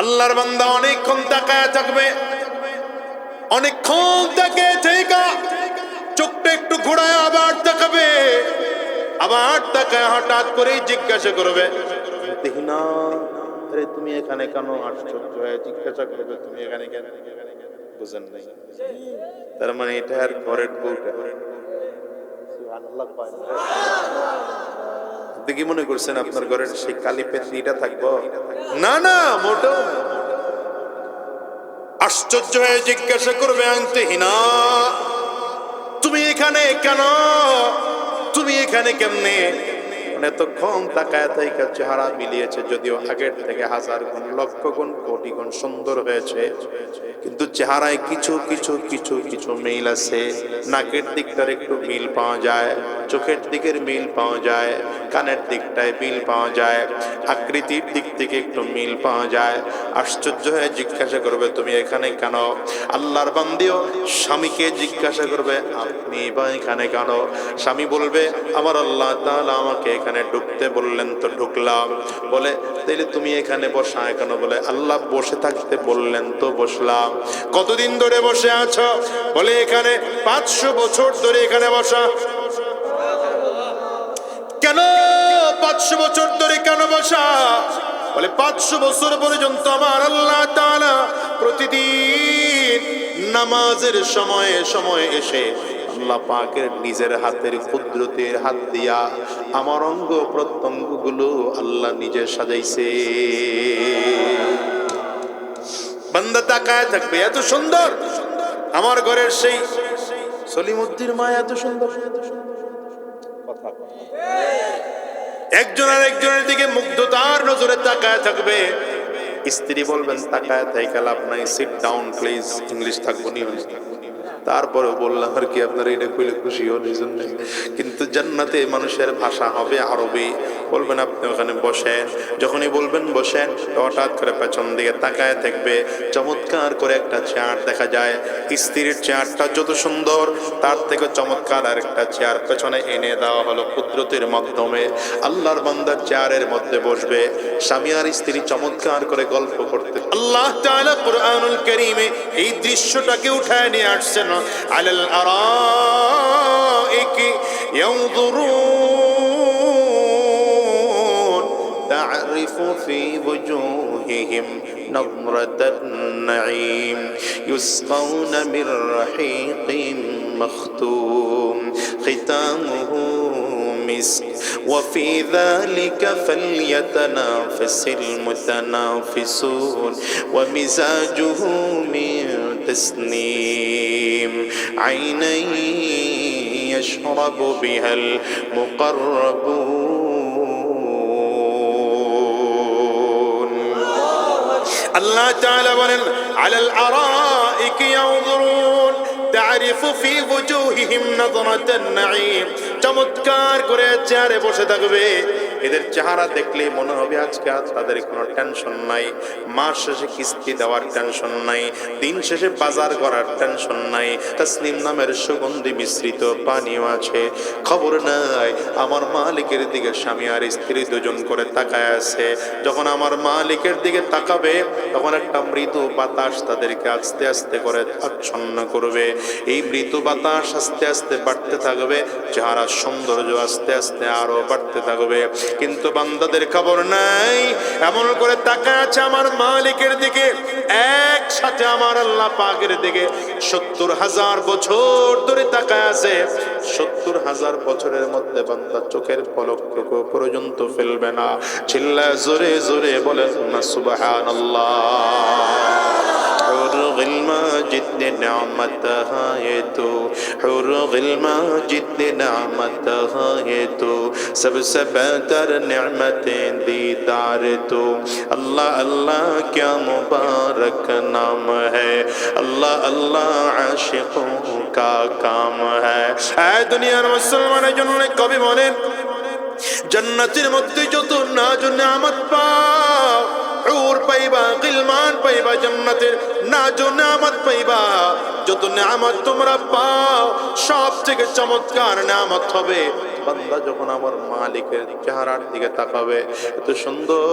Speaker 1: আল্লাহর বান্দা অনেকক্ষণ তাকায় থাকবে, অনেকক্ষণ তাকিয়ে থেকে চোখটা একটু ঘোরায় আবার তাকাবে, আবার তাকায় হঠাৎ করেই জিজ্ঞাসা করবে, দেখি না আরে তুমি এখানে কেন? আশ্চর্য হয়ে জিজ্ঞাসা করবে, তুমি এখানে কেন? বুঝেন নাই? তার মানে এটা আর ঘরের বউটা। সুবহানাল্লাহ। দেখি মনে করছেন আপনার ঘরের সেই কালী পেত্নীটা থাকবো? না না, মোটেও। আশ্চর্য হয়ে জিজ্ঞাসা করবে, আনতে হিনা তুমি এখানে কেন? তুমি এখানে কেমনে? এতক্ষণ তাকায় থাইকা চেহারা মিলিয়েছে, যদিও আগের থেকে 1000 গুণ, লক্ষ গুণ, কোটি গুণ সুন্দর হয়েছে, কিন্তু চেহারায় কিছু কিছু কিছু কিছু মিল আছে। নাকের দিকটার একটু মিল পাওয়া যায়, চোখের দিকের মিল পাওয়া যায়, কানের দিকটায় মিল পাওয়া যায়, আকৃতির দিক থেকে একটু মিল পাওয়া যায়। আশ্চর্য হয়ে জিজ্ঞাসা করবে, তুমি এখানে কেন? আল্লাহর বান্দিও স্বামীকে জিজ্ঞাসা করবে, আপনি বা এখানে কেন? স্বামী বলবে, আমার আল্লাহ তাআলা আমাকে এখানে ঢুকতে বললেন তো ঢুকলাম। বলে, তাইলে তুমি এখানে বসা কেন? বলে, আল্লাহ বসে থাকতে বললেন তো বসলাম। কতদিন ধরে বসে আছো? বলে, এখানে 500 বছর ধরে এখানে বসা। কেন 500 বছর ধরে কেন বসা? বলে, 500 বছর পর্যন্ত আমার আল্লাহ তাআলা প্রতিদিন নামাজের সময়ে সময়ে এসে আল্লাহ পাকের নিজের হাতের কুদরতের হাত দিয়া আমার অঙ্গ প্রত্যঙ্গ গুলো আল্লাহ নিজে সাজাইছে। বান্দা তাকায় থাকবে, এত সুন্দর আমার ঘরের সেই সলিমুদ্দির মা, এত সুন্দর। একজন আর একজনের দিকে মুগ্ধতার নজরে তাকায় থাকবে। স্ত্রী বলবেন, তাকায় থাইকা লাভ নাই, সিট ডাউন প্লিজ। ইংলিশ থাকবো নি। তারপরে বললাম আর কি, আপনারা এটা কইলে খুশি হন এই জন্য। কিন্তু জান্নাতে মানুষের ভাষা হবে আরবি। বলবেন আপনি ওখানে বসেন, যখনই বলবেন বসেন, হঠাৎ করে পেছন দিকে তাকায় থাকবে। চমৎকার করে একটা চেয়ার দেখা যায়। স্ত্রীর চেয়ারটা যত সুন্দর, তার থেকে চমৎকার আর একটা চেয়ার পেছনে এনে দেওয়া হলো কুদরতের মাধ্যমে। আল্লাহর বান্দার চেয়ারের মধ্যে বসবে, স্বামী আর স্ত্রী চমৎকার করে গল্প করতে। আল্লাহ তাআলা কুরআনুল কারীমে এই দৃশ্যটাকে উঠায় নিয়ে আসছেন। আলাল আরাইকি ইয়ানজুরুন তা'রিফু ফি ওজুহিহিম নাযরাতান নাঈম ইউসকাউনা মির রাহীকিম মাখতুম খিতামুহু মিসক وفي ذلك فليتنافس المتنافسون ومزاجه من تسنيم عينا يشرب بها المقربون الله تعالى বলেন আলাল আরাইকি ইয়ানজুরুন তা'রিফু ফি ওজুহিহিম নাযরাতান নাঈম। চমৎকার করে চেয়ারে বসে থাকবে। এদের চেহারা দেখলে মনে হবে আজকে আর তাদের কোনো টেনশন নাই, মাস শেষে কিস্তি দেওয়ার টেনশন নাই, দিন শেষে বাজার করার টেনশন নাই, তাসনিম নামের সুগন্ধি মিশ্রিত পানীয় আছে। খবর নাই আমার মালিকের দিকে স্বামী আর স্ত্রী দুজন করে তাকায় আছে। যখন আমার মালিকের দিকে তাকাবে তখন একটা মৃদু বাতাস তাদেরকে আস্তে আস্তে করে আচ্ছন্ন করবে। এই মৃদু বাতাস আস্তে আস্তে বাড়তে থাকবে, চেহারা সৌন্দর্য আস্তে আস্তে আরো বাড়তে থাকবে। কিন্তু বান্দাদের খবর নাই, এমন করে তাকায় আছে আমার মালিকের দিকে, একসাথে আমার আল্লাহ পাকের দিকে ৭০,০০০ বছর ধরে তাকায় আছে। ৭০,০০০ বছরের মধ্যে বান্দা চোখের পলকটুকু পর্যন্ত ফেলবে না। চিল্লায় জোরে জোরে বলেন না সুবহানাল্লাহ। حور الماجد نے نعمت ہے تو، حور الماجد نے نعمت ہے تو، سب سے بہتر نعمتیں دیدار تو، اللہ اللہ کیا مبارک نام ہے، اللہ اللہ عاشقوں کا کام ہے۔ اے দুনিয়ার মুসলমানের জন্য কবি বলেন জান্নাতের মধ্যে যত নাজ ও নিয়ামত পাও, হুর পাইবা, গিলমান পাইবা, জান্নাতের নাজ ও নিয়ামত পাইবা, যত নিয়ামত তোমরা পাও সব থেকে চমৎকার নিয়ামত হবে বান্দা যখন আমার মালিকের চেহারার দিকে তাকাবে। এত সুন্দর,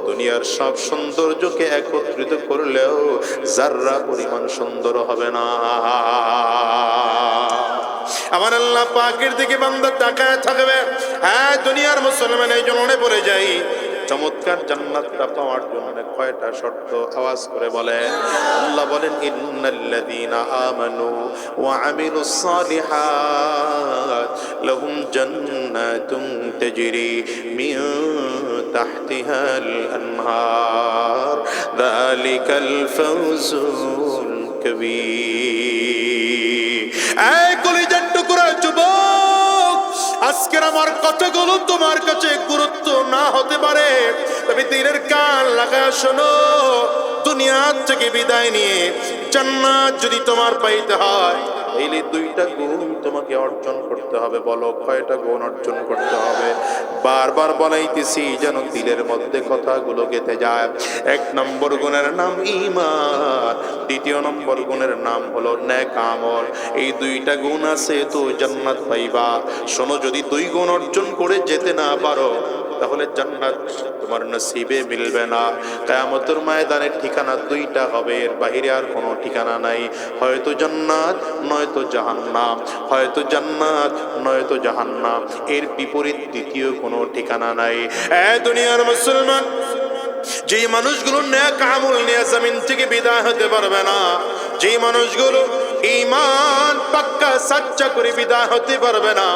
Speaker 1: দুনিয়ার সব সৌন্দর্যকে একত্রিত করলেও যাররা পরিমাণ সুন্দর হবে না। আমার আল্লাহ পাকের দিকে বান্দা তাকায় থাকবে। হ্যাঁ দুনিয়ার মুসলমান এই জন্য বলে যাই, চমৎকার জান্নাতটা পাওয়ার জন্য কয়টা শর্ত আওয়াজ করে বলেন। আল্লাহ বলেন ইন্নাল্লাযীনা আমানু ওয়া আমিলুস সালিহাত লাহুম জান্নাতুন তাজরি মিন তাহতিহাল আনহার যালিকাল ফাওজুল কাবীর। এই কলিজার টুকরা যুবক, আজকের আমার কথাগুলো তোমার কাছে গুরুত্ব না হতে পারে, তবে দিনের কান লাগায় শোনো। দুনিয়া থেকে বিদায় নিয়ে জান্নাত যদি তোমার পাইতে হয়, এই দুইটা গুণ তোমাকে অর্জন করতে হবে। বলো কয়টা গুণ অর্জন করতে হবে? বারবার বলাইতেছি যেন দিলের মধ্যে কথাগুলো গেঁথে যায়। ১ নম্বর গুণের নাম ঈমান, ২য় নম্বর গুণের নাম হলো নেক আমল। এই দুইটা গুণ আছে তো জান্নাত পাইবা। শোনো, যদি ২ গুণ অর্জন করে যেতে না পারো তাহলে জান্নাত তোমার নসিবে মিলবে না। কিয়ামতের ময়দানে ঠিকানা ২টা হবে, এর বাইরে আর কোনো ঠিকানা নাই। হয়তো জান্নাত নয়তো জাহান্নাম, হয়তো জান্নাত নয়তো জাহান্নাম, এর বিপরীত দ্বিতীয় কোনো ঠিকানা নাই। এ দুনিয়ার মুসলমান, যেই মানুষগুলো নেক আমল নিয়ে জমিন থেকে বিদায় হতে পারবে না, যেই মানুষগুলো ঈমান পাক্কা সাচ্চা করে বিদায় হতে পারবে না,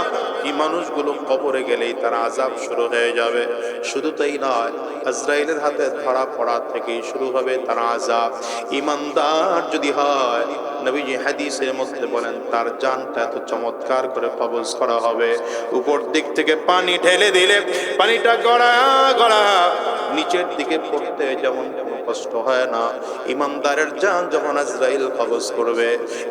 Speaker 1: এই মানুষগুলো কবরে গেলেই তার আযাব শুরু হয়ে যাবে। শুধু তাই নয়, আজরাইলের হাতে ধরা পড়া থেকেই শুরু হবে তার আযাব। ঈমানদার যদি হয়, নবীজি হাদিসের মধ্যে বলেন তার জানটা এত চমৎকার করে কবজ করা হবে, উপর দিক থেকে পানি ঢেলে দিলে পানিটা গড়া গড়া নিচের দিকে পড়তে যেমন কোনো কষ্ট হয় না, ঈমানদারের জান যখন আজরাইল কবজ করবে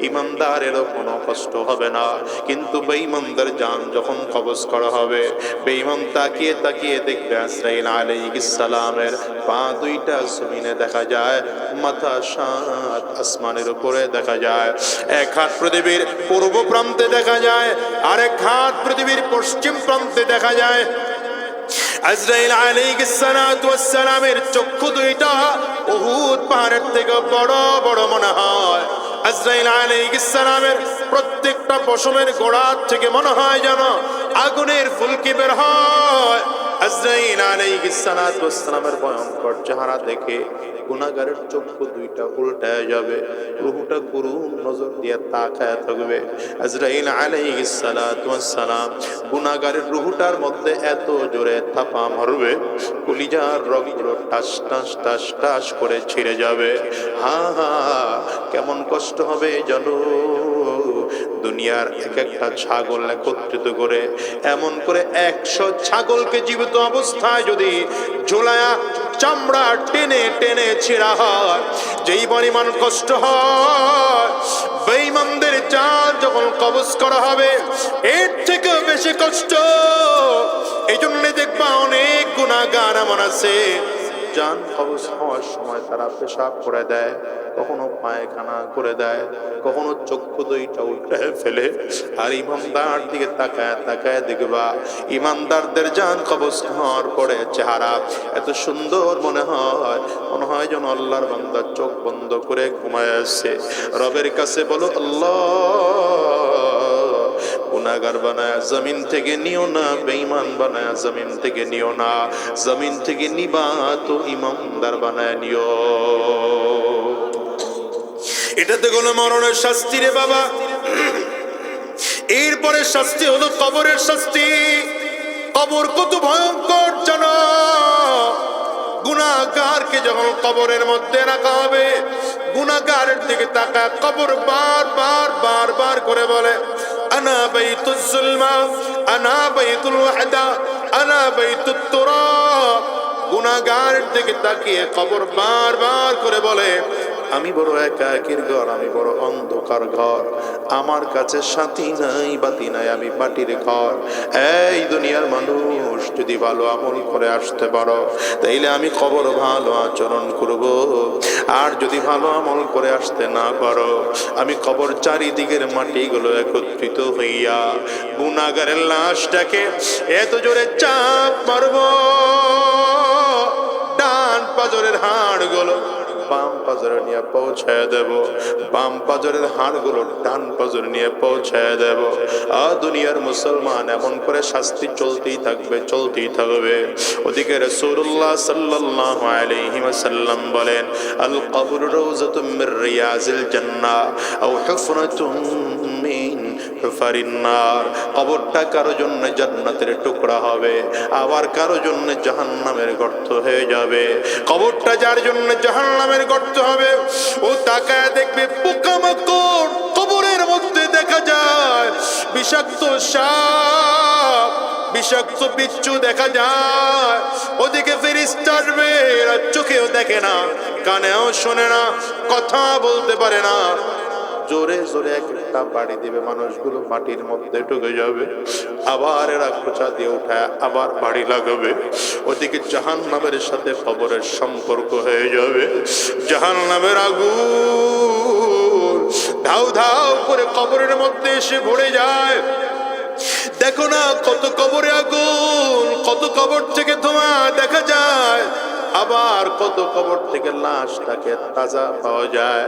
Speaker 1: ঈমানদারেরও কোনো কষ্ট হবে না। কিন্তু বেঈমানদের জান যখন কবজ করা হবে, বেঈমান তাকিয়ে তাকিয়ে দেখবে আজরাইল আলাইহিস সালামের পা দুইটা জমিনে দেখা যায়, মাথা ৭ আসমানের উপরে দেখা যায়। এক হাত পৃথিবীর পূর্ব প্রান্তে দেখা যায়, আরেক হাত পৃথিবীর পশ্চিম প্রান্তে দেখা যায়। আজরাইল আলাইহিস সালাতু ওয়াস সালামের চক্ষু দুইটা উহুদ পাহাড়ের থেকে বড় বড় মনে হয়। আজরাইল আলাইহিস সালামের প্রত্যেকটা পশমের গোড়া থেকে মনে হয় যেন আগুনের ফুলকি বের হয়। আজরাইল আলাইহিস সালাতু ওয়াস সালামের ভয়ঙ্কর চেহারা দেখে গুনাহগারের চক্ষু দুইটা উল্টায় যাবে, রূহটা করুণ নজর দিয়ে তাকায় থাকবে। আজরাইল আলাইহিস সালাতু ওয়াস সালাম গুনাহগারের রূহটার মধ্যে এত জোরে থাপা মারবে, কলিজার রগগুলো টাস টাস টাস টাস করে ছিঁড়ে যাবে। হা হা, কেমন কষ্ট হবে জানো? দুনিয়ার এক একটা ছাগল একত্রিত করে এমন করে ১০০ ছাগলকে জীবিত অবস্থায় যদি ঝোলায়া চামড়া টেনে টেনে ছিঁড়া হয়, যেই পরিমাণ কষ্ট হয় বেঈমানদের জান যখন কবজ করা হবে এর থেকে বেশি কষ্ট। এই জন্য দেখবা অনেক গুনাহগার এমন আছে জান কবজ হওয়ার সময় তারা পেশাব করে দেয়, কখনো পায়খানা করে দেয়, কখনো চক্ষু দুইটা উল্টে ফেলে। আর ইমানদার দিকে তাকায় তাকায় দেখবা ইমানদারদের জান কবজ হওয়ার পরে চেহারা এত সুন্দর মনে হয় যেন আল্লাহর বান্দা চোখ বন্ধ করে ঘুমায় আছে। রবের কাছে বলো আল্লাহ গুনাহগার বানায়া জমিন থেকে নিও না, বেঈমান বানায়া জমিন থেকে নিও না, জমিন থেকে নিবা তো ইমানদার বানায় নিও। এটাতে কোনো মরণের শাস্তি রে বাবা। এরপরে শাস্তি হলো কবরের শাস্তি। কবর কত ভয়ঙ্কর জানো? গুনাহগারকে যখন কবরের মধ্যে রাখা হবে গুনাহগারের দিকে তাকা কবর বার করে বলে আনা বাইতুল যুলমা, আনা বাইতুল ওয়াহদা, আনা বাইতুত তুরাব। গুনাহগারের দিকে তাকিয়ে কবর বার করে বলে আমি বড় একাকির ঘর, আমি বড় অন্ধকার ঘর, আমার কাছে সাথী নাই বাতি নাই, আমি মাটির ঘর। এই দুনিয়ার মানুষ যদি ভালো আমল করে আসতে পারো তাইলে আমি কবর ভালো আচরণ করব, আর যদি ভালো আমল করে আসতে না পারো আমি কবর চারিদিকের মাটিগুলো একত্রিত হইয়া গুনাহগারের লাশটাকে এত জোরে চাপ মারব ডান পাজরের হাড়গুলো বাম পাজরে নিয়ে পৌঁছায় দেব, বাম পাজরের হাড়গুলো ডান পাজরে নিয়ে পৌঁছায় দেব। দুনিয়ার মুসলমান এমন করে শাস্তি চলতেই থাকবে। ওদিকে রাসূলুল্লাহ সাল্লাল্লাহু আলাইহি ওয়াসাল্লাম বলেন আল কবরু রাউযাতুম মির রিয়াজিল জান্নাহ আও হুফরাতুম মিন হুফারিন নার। কবরটা কারো জন্য জান্নাতের টুকরা হবে, আবার কারো জন্য জাহান্নামের গর্ত হয়ে যাবে। কবরটা যার জন্য জাহান্নামের গর্ত হবে ও তাকায় দেখবে পোকামাকড় কবরের মধ্যে দেখা যায়, বিষাক্ত সাপ, বিষাক্ত বিচ্ছু দেখা যায়। ওদিকে ফেরেশতা আসবে, এরা চোখেও দেখে না, কানেও শোনে না, কথা বলতে পারে না। জোরে জোরে একটা বাড়ি দিবে, মানুষগুলো মাটির মধ্যে ঢুকে যাবে। আবার এরা খোঁচা দিয়ে উঠায় আবার বাড়ি লাগাবে। ওদিকে জাহান্নামের সাথে কবরের সম্পর্ক হয়ে যাবে। জাহান্নামের আগুন ধাউ ধাউ করে কবরের মধ্যে এসে ভরে যায়। দেখো না কত কবরে আগুন, কত কবর থেকে ধোঁয়া দেখা যায়, আবার কত কবর থেকে লাশটাকে তাজা পাওয়া যায়,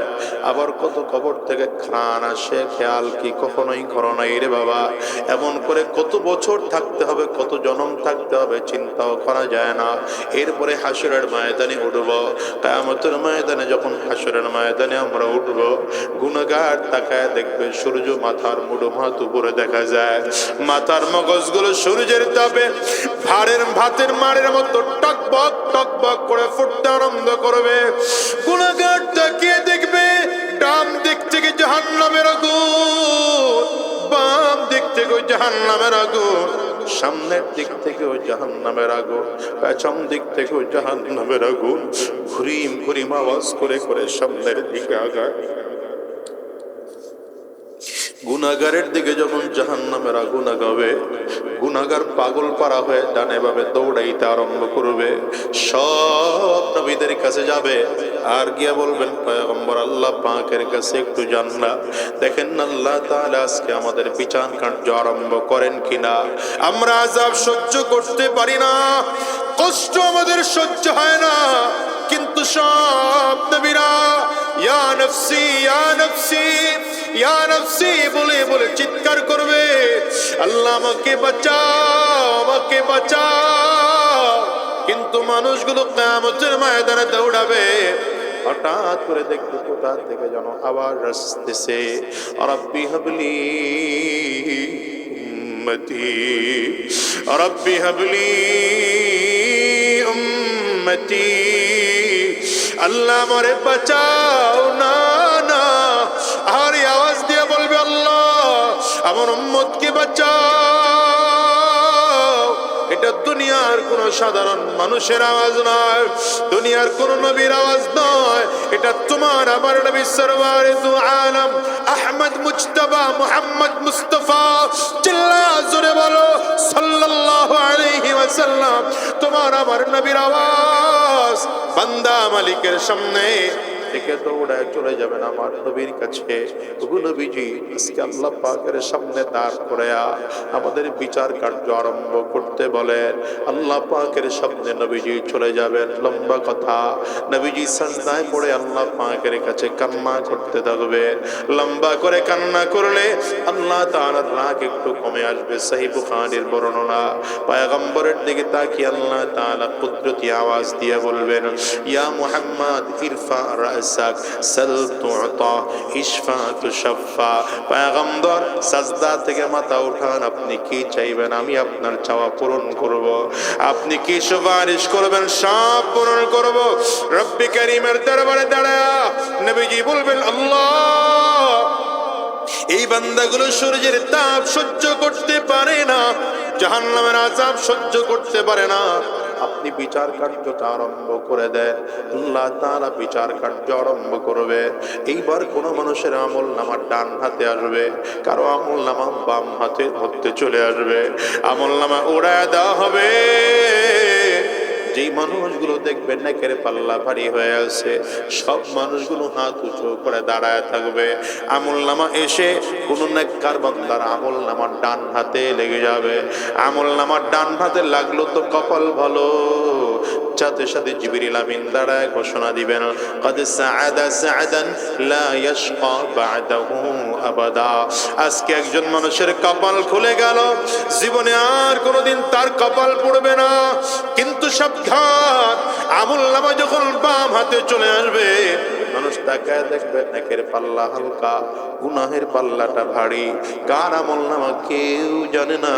Speaker 1: আবার কত কবর থেকে ঘ্রাণ আসে, খেয়াল কি কখনোই করো নাই রে বাবা? এমন করে কত বছর থাকতে হবে, কত জনম থাকতে হবে চিন্তাও করা যায় না। এরপরে হাসরের ময়দানে উঠব, কিয়ামতের ময়দানে যখন হাসরের ময়দানে আমরা উঠব গুনাহগার তাকায় দেখবে সূর্য মাথার মুঠো হাত উপরে দেখা যায়, মাথার মগজগুলো সূর্যের তাপে ভাতের মাড়ের মতো টকবক করে ফুটতে আরম্ভ করবে। গুনাহগার তাকিয়ে দেখবে ডান দিক থেকে জাহান্নামের আগুন, বাম দিক থেকে জাহান্নামের আগুন, সামনের দিক থেকেও জাহান্নামের আগুন, পেছন দিক থেকেও জাহান্নামের আগুন। ঘুরিম আওয়াজ করে সামনের দিকে আগায়। গুনাহগারের দিকে যখন জাহান্নামের আগুন আগাবে গুনাহগার পাগল পারা হয়ে ডানে বামে দৌড়াইতে আরম্ভ করবে। সব নবীদের কাছে যাবে আর গিয়া বলবেন পয়গম্বর আল্লাহ পাকের কাছে একটু জান্নাত দেখেন না, আল্লাহ তাআলা আজকে আমাদের বিচার কার্য আরম্ভ করেন কিনা। আমরা আযাব সহ্য করতে পারি না, কষ্ট আমাদের সহ্য হয় না, কিন্তু সব নবীরা ইয়া নফসি ইয়া নফসি ইয়া নফসি বলে বলে চিৎকার করবে, আল্লাহ আমাকে বাঁচাও, আমাকে বাঁচাও। কিন্তু মানুষগুলো কিয়ামতের ময়দানে দৌড়াবে, হঠাৎ করে দেখবে কোথা থেকে যেন আওয়াজ আসতেছে, রব্বি হাবলি উম্মতি, রব্বি হাবলি উম্মতি, আল্লাহ আমারে বাঁচাও না। আর আওয়াজ দিয়ে বলবে আল্লাহ আমার উম্মতকে বাঁচাও। এটা দুনিয়ার কোন সাধারণ মানুষের আওয়াজ নয়, দুনিয়ার কোন নবীর আওয়াজ নয়, এটা তোমার আমার নবী সরওয়ারে দু আলম আহমদ মুজতবা মুহাম্মদ মুস্তাফা, চিল্লা জোরে বলো সাল্লাল্লাহু আলাইহি ওয়াসাল্লাম। তোমার আমার নবীর আওয়াজ। বান্দা মালিকের সামনে থেকে দৌড়ায় চলে যাবেন আমার নবীর কাছে। ওগো নবীজি, আজকে আল্লাহ পাকের সামনে দাঁড় করায়া আমাদের বিচার কার্য আরম্ভ করতে বলেন। আল্লাহ পাকের সামনে নবীজি চলে যাবেন। লম্বা কথা, নবীজি সাজদায় পড়ে আল্লাহ পাকের কাছে কান্না করতে থাকবে। লম্বা করে কান্না করলে আল্লাহ তাআলার রাগ একটু কমে আসবে। সহিহ বুখারীর বর্ণনা। পয়গম্বরের দিকে তাকিয়ে আল্লাহ তাআলা কুদরতি আওয়াজ দিয়ে বলবেন, ইয়া মুহাম্মদ ইরফা রাসাক সাল তুতা ইশফা তুশফা। পয়গম্বর সাজদা থেকে মাথা উঠান, আপনি কি চাইবেন আমি আপনার চাওয়া পূরণ করব। আপনি কি সুপারিশ করবেন সব পূরণ করব। রব্বি কারীমের দরবারে দাঁড়ায়া নবীজি বলবেন, আল্লাহ এই বান্দাগুলো সূর্যের তাপ সহ্য করতে পারে না, জাহান্নামের আযাব সহ্য করতে পারে না, আপনি বিচার কার্যটা আরম্ভ করে দেন। আল্লাহ তাআলা বিচার কার্য আরম্ভ করবে। এইবার কোন মানুষের আমল নামা ডান হাতে আসবে, কারো আমল নামা বাম হাতের মধ্যে চলে আসবে। আমল নামা উড়ায় দেওয়া হবে। যেই মানুষগুলো দেখবেন নেকের পাল্লা ভারী হয়ে আছে, সব মানুষগুলো হাত উঁচু করে দাঁড়ায় থাকবে। আমল নামা এসে কোন নেককার বান্দার আমল নামার ডান হাতে লেগে যাবে। আমল নামার ডান হাতে লাগলো তো কপাল ভালো। সাথে সাথে জিবরিল আমিন দাঁড়ায় ঘোষণা দিবেন, কদ সাআদা সাআদান লা ইয়াশকা বা'দাহু আবাদা। আজকে একজন মানুষের কপাল খুলে গেল, জীবনে আর কোনোদিন তার কপাল পড়বে না। কিন্তু সাবধান, আমলনামা যখন বাম হাতে চলে আসবে, মানুষ তাকায় দেখবে নেকের পাল্লা হালকা, গুনাহের পাল্লাটা ভারী। কার আমলনামা কেউ জানে না।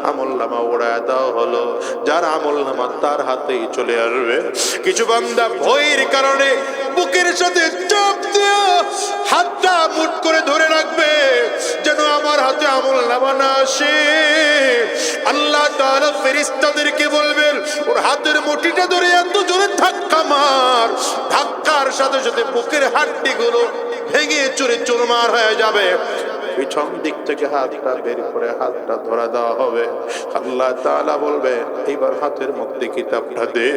Speaker 1: আমলনামা ওড়ায় দেওয়া হলো, যার আমলনামা তার হাতেই চলে আসবে। কিছু বান্দা ভয়ের কারণে বুকের সাথে চাপ দিয়ে হাতটা মুঠ করে ধরে রাখবে, যেন আমার হাতে আমলনামা না আসে। আল্লাহ তাআলা ফেরেশতাদেরকে বলবেন, ওর হাতের মুঠিটা ধরে এত জোরে ধাক্কা মার, ধাক্কার সাথে সাথে বুকের হাড্ডিগুলো ভেঙে চুরে চুরমার হয়ে যাবে। পিছন দিক থেকে হাতটা বের করে হাতটা ধরা দেওয়া হবে। আল্লাহ তাআলা বলবে, এইবার হাতের মধ্যে কিতাবটা দে।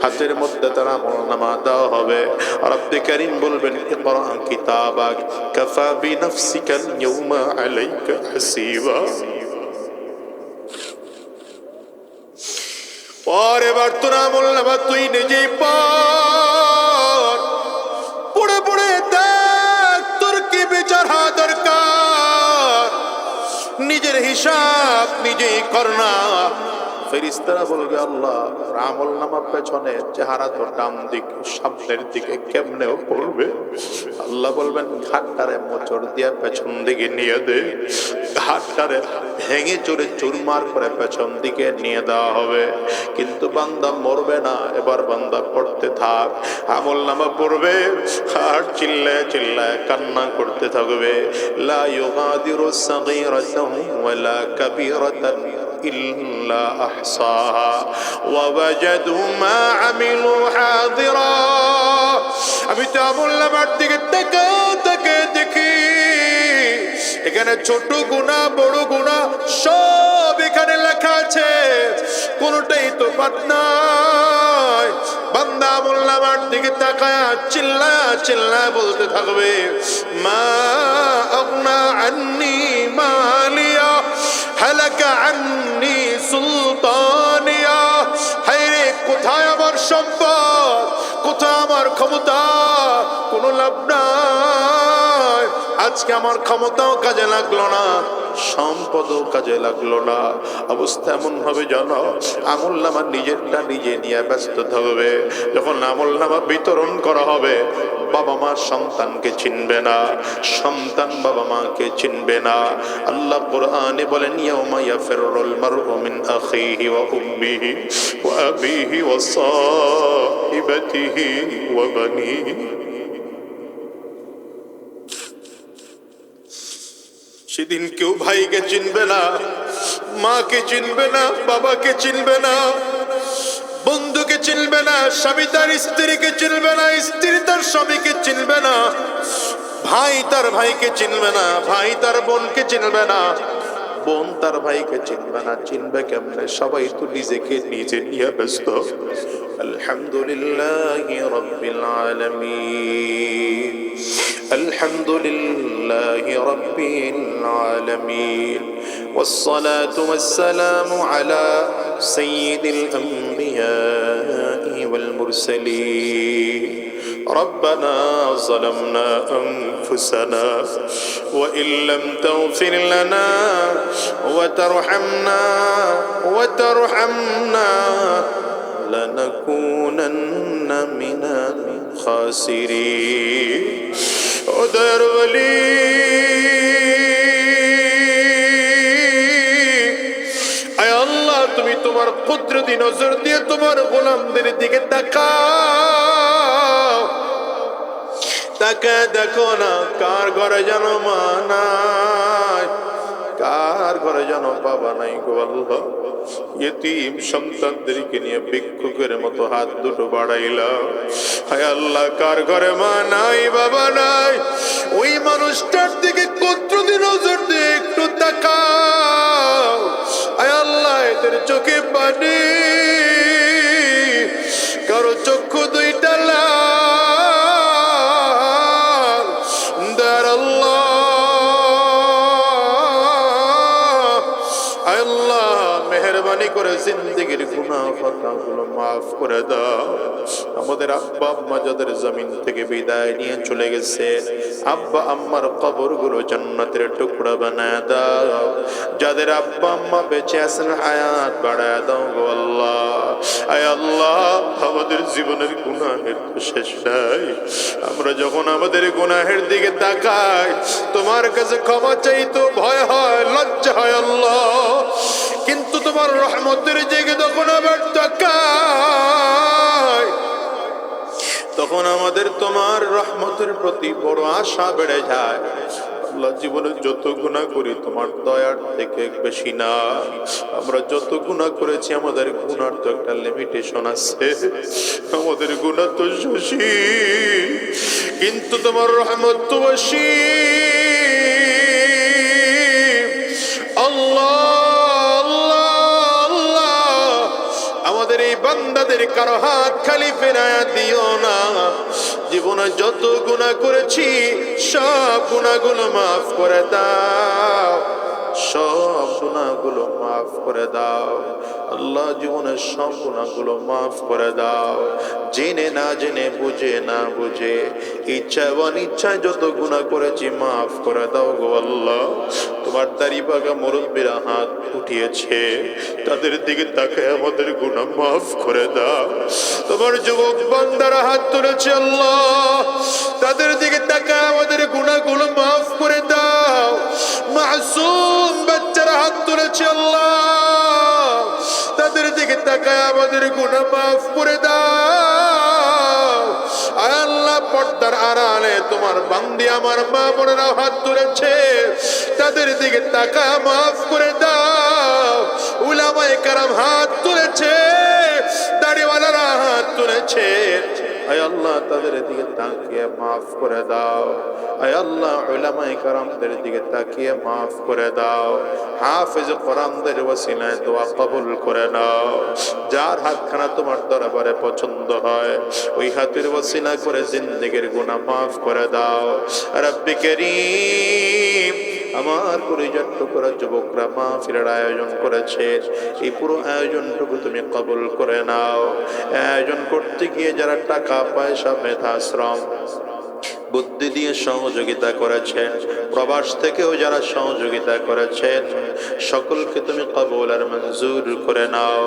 Speaker 1: হাতের মধ্যে তার আমলনামা দেওয়া হবে। রব্বে কারীম বলবেন, ইকরা কিতাবাক কাফা বিনাফসিকা আল-ইয়াওমা আলাইকা হাসিবা। আর এবার তোর আমলনামা তুই নিজেই পড়, পড়ে পড়ে দেখ তোর কি বিচার হওয়া দরকার। নিজের হিসাব নিজেই কর না। ফেরেশতারা বলবে, আল্লাহ আমলনামা পেছনে, চেহারা তো ডান দিক সামনের দিকে কেমনে পড়বে? আল্লাহ বলবেন, ঘাটটারে মোচড় দিয়ে পেছন দিকে নিয়ে দে। ঘাটটারে ভেঙে চুরে চুরমার করে পেছন দিকে নিয়ে দেওয়া হবে। কিন্তু বান্দা মরবে না। এবার বান্দা পড়তে থাক, আমলনামা পড়বে আর চিল্লায় চিল্লায় কান্না করতে থাকবে। লা ইউগাদিরু সাগীরাতান ওয়ালা কাবীরাতান ইল্লা আহসাহা ওয়া ওয়াজাদু মা আমিলু হাদিরা। আমি তো আমলনামার দিকে তাকে দেখি, এখানে ছোট গুনাহ বড় গুনাহ সব এখানে লেখা আছে, কোনটাই তো বাদ নাই। বান্দা আমলনামার দিকে তাকায়া চিল্লায়া চিল্লায়া বলতে থাকবে, মা আগনা আন্নি মালিয়া হালাকা আন্নি সুলতানিয়া। হায়রে, কোথায় আমার সম্পদ, কোথায় আমার ক্ষমতা? কোনো লাভ নাই। আজকে আমার ক্ষমতাও কাজে লাগলো না, সম্পদও কাজে লাগলো না। অবস্থা এমন হবে যেন আমলনামা নিজেরটা নিজে নিয়ে ব্যস্ত থাকবে। যখন আমলনামা বিতরণ করা হবে, বাবা মা সন্তানকে চিনবে না, সন্তান বাবা মাকে চিনবে না। আল্লাহ কোরআনে বলেন, ইয়াউমা ইয়াফিরুল মারউ মিন আখিহি ওয়া উম্মিহি ওয়া আবিহি ওয়া সাহিবাতিহি ওয়া বানিহি। সেদিন কেউ ভাইকে চিনবে না, মাকে চিনবে না, বাবাকে চিনবে না। চিনবে না, স্বামী তার স্ত্রীকে চিনবে না, স্ত্রী তার স্বামীকে চিনবে না, ভাই তার ভাইকে চিনবে না, ভাই তার বোনকে চিনবে না, বোন তার ভাইকে চিনবে না। চিনবে কেমনে? সবাই তো নিজেকে নিজে নিয়ে ব্যস্ত। আলহামদুলিল্লাহি রাব্বিল আলামিন, আলহামদুলিল্লাহি রাব্বিল আলামিন, والصلاة والسلام على سيد الأنبياء والمرسلين. ربنا ظلمنا أنفسنا وإن لم تغفر لنا وترحمنا لنكونن من الخاسرين. ودار ولي আয় আল্লাহ, তুমি তোমার কুদরতি নজর দিয়ে তোমার গোলামদের দিকে তাকাও। তাকায় দেখো না কার ঘরে যেন মা নাই, কার ঘরে যেন বাবা নাই গো আল্লাহ। ইতিম সন্তানদেরকে নিয়ে ভিক্ষুকের মতো হাত দুটো বাড়াইলাম। হায় আল্লাহ, কার ঘরে মা নাই বাবা নাই, ওই মানুষটার দিকে কুদরতি নজর দিয়ে একটু তাকাও। হায় আল্লাহ, এদের চোখে পানি, কারো চক্ষু দুইটা লাল। দার আল্লাহ, আল্লাহ মেহেরবানি করে জিন্দেগির গুনাহ খাতাগুলো মাফ করে দাও। আমাদের আব্বা আম্মা যাদের জমিন থেকে বিদায় নিয়ে চলে গেছে, আব্বা আম্মার কবরগুলো জান্নাতের টুকরা বানায় দাও। যাদের আব্বা আম্মা বেঁচে আছেন হায়াত বাড়ায় দাও গো আল্লাহ। আয় আল্লাহ, আমাদের জীবনের গুনাহের তো শেষ নাই। আমরা যখন আমাদের গুনাহের দিকে তাকাই, তোমার কাছে ক্ষমা চাইতো ভয় হয়, লজ্জা হয় আল্লাহ। কিন্তু তোমার রহমতের দিকে যখন আবার তাকাই, তখন আমাদের তোমার রহমতের প্রতি বড় আশা বেড়ে যায়। আল্লাহ, জীবনে যত গুনাহ করি তোমার দয়ার থেকে বেশি না। আমরা যত গুনাহ করেছি, আমাদের গুনার তো একটা লিমিটেশন আছে। আমাদের গুনাহ তো শোষী, কিন্তু তোমার রহমত তো বেশি। আল্লাহ, আমাদের এই বান্দাদের কারো হাত খালি ফেরায়া দিও না। জীবনে যত গুনাহ করেছি সব গুনাহগুলো মাফ করে দাও, সব গুনাহগুলো মাফ করে দাও আল্লাহ। জীবনের সব গুনাহগুলো মাফ করে দাও। জেনে না জেনে, বুঝে না বুঝে, ইচ্ছা অনিচ্ছায় যত গুনাহ করেছি মাফ করে দাও গো আল্লাহ। তোমার দাড়ি পাকা মুরব্বিরা হাত উঠিয়েছে, তাদের দিকে তাকায় আমাদের গুনাহ মাফ করে দাও। তোমার যুবক বান্দারা হাত তুলেছে আল্লাহ, তাদের দিকে তাকায় আমাদের গুনাহগুলো মাফ করে দাও। মাসুম বাচ্চারা হাত তুলেছে আল্লাহ, তাদের দিকে তাকায় আমাদের গুনাহ মাফ করে দাও। আয় আল্লাহ, পর্দার আড়ালে তোমার বান্দি আমার মা বোনেরা হাত তুলেছে, তাদের দিকে তাকায় মাফ করে দাও। উলামায়ে কেরাম হাত তুলেছে, দাড়িওয়ালারা হাত তুলেছে, আয় আল্লাহ তাদের দিকে তাকিয়ে মাফ করে দাও। আয় আল্লাহ, উলামায়ে কেরামদের দিকে তাকিয়ে মাফ করে দাও। হাফেজ কোরআনদের ওসিলায় দোয়া কবুল করে নাও। যার হাতখানা তোমার দরবারে পছন্দ হয়, ওই হাতের ওসিলা করে জিন্দেগির গুনাহ মাফ করে দাও। রব্বি করিম, আমার পরিজন টুকরা যুবকরা মাহফিলের আয়োজন করেছে, এই পুরো আয়োজনটুকু তুমি কবুল করে নাও। আয়োজন করতে গিয়ে যারা টাকা পয়সা মেধা শ্রম বুদ্ধি দিয়ে সহযোগিতা করেছেন, প্রবাস থেকেও যারা সহযোগিতা করেছেন, সকলকে তুমি কবুল আর মঞ্জুর করে নাও।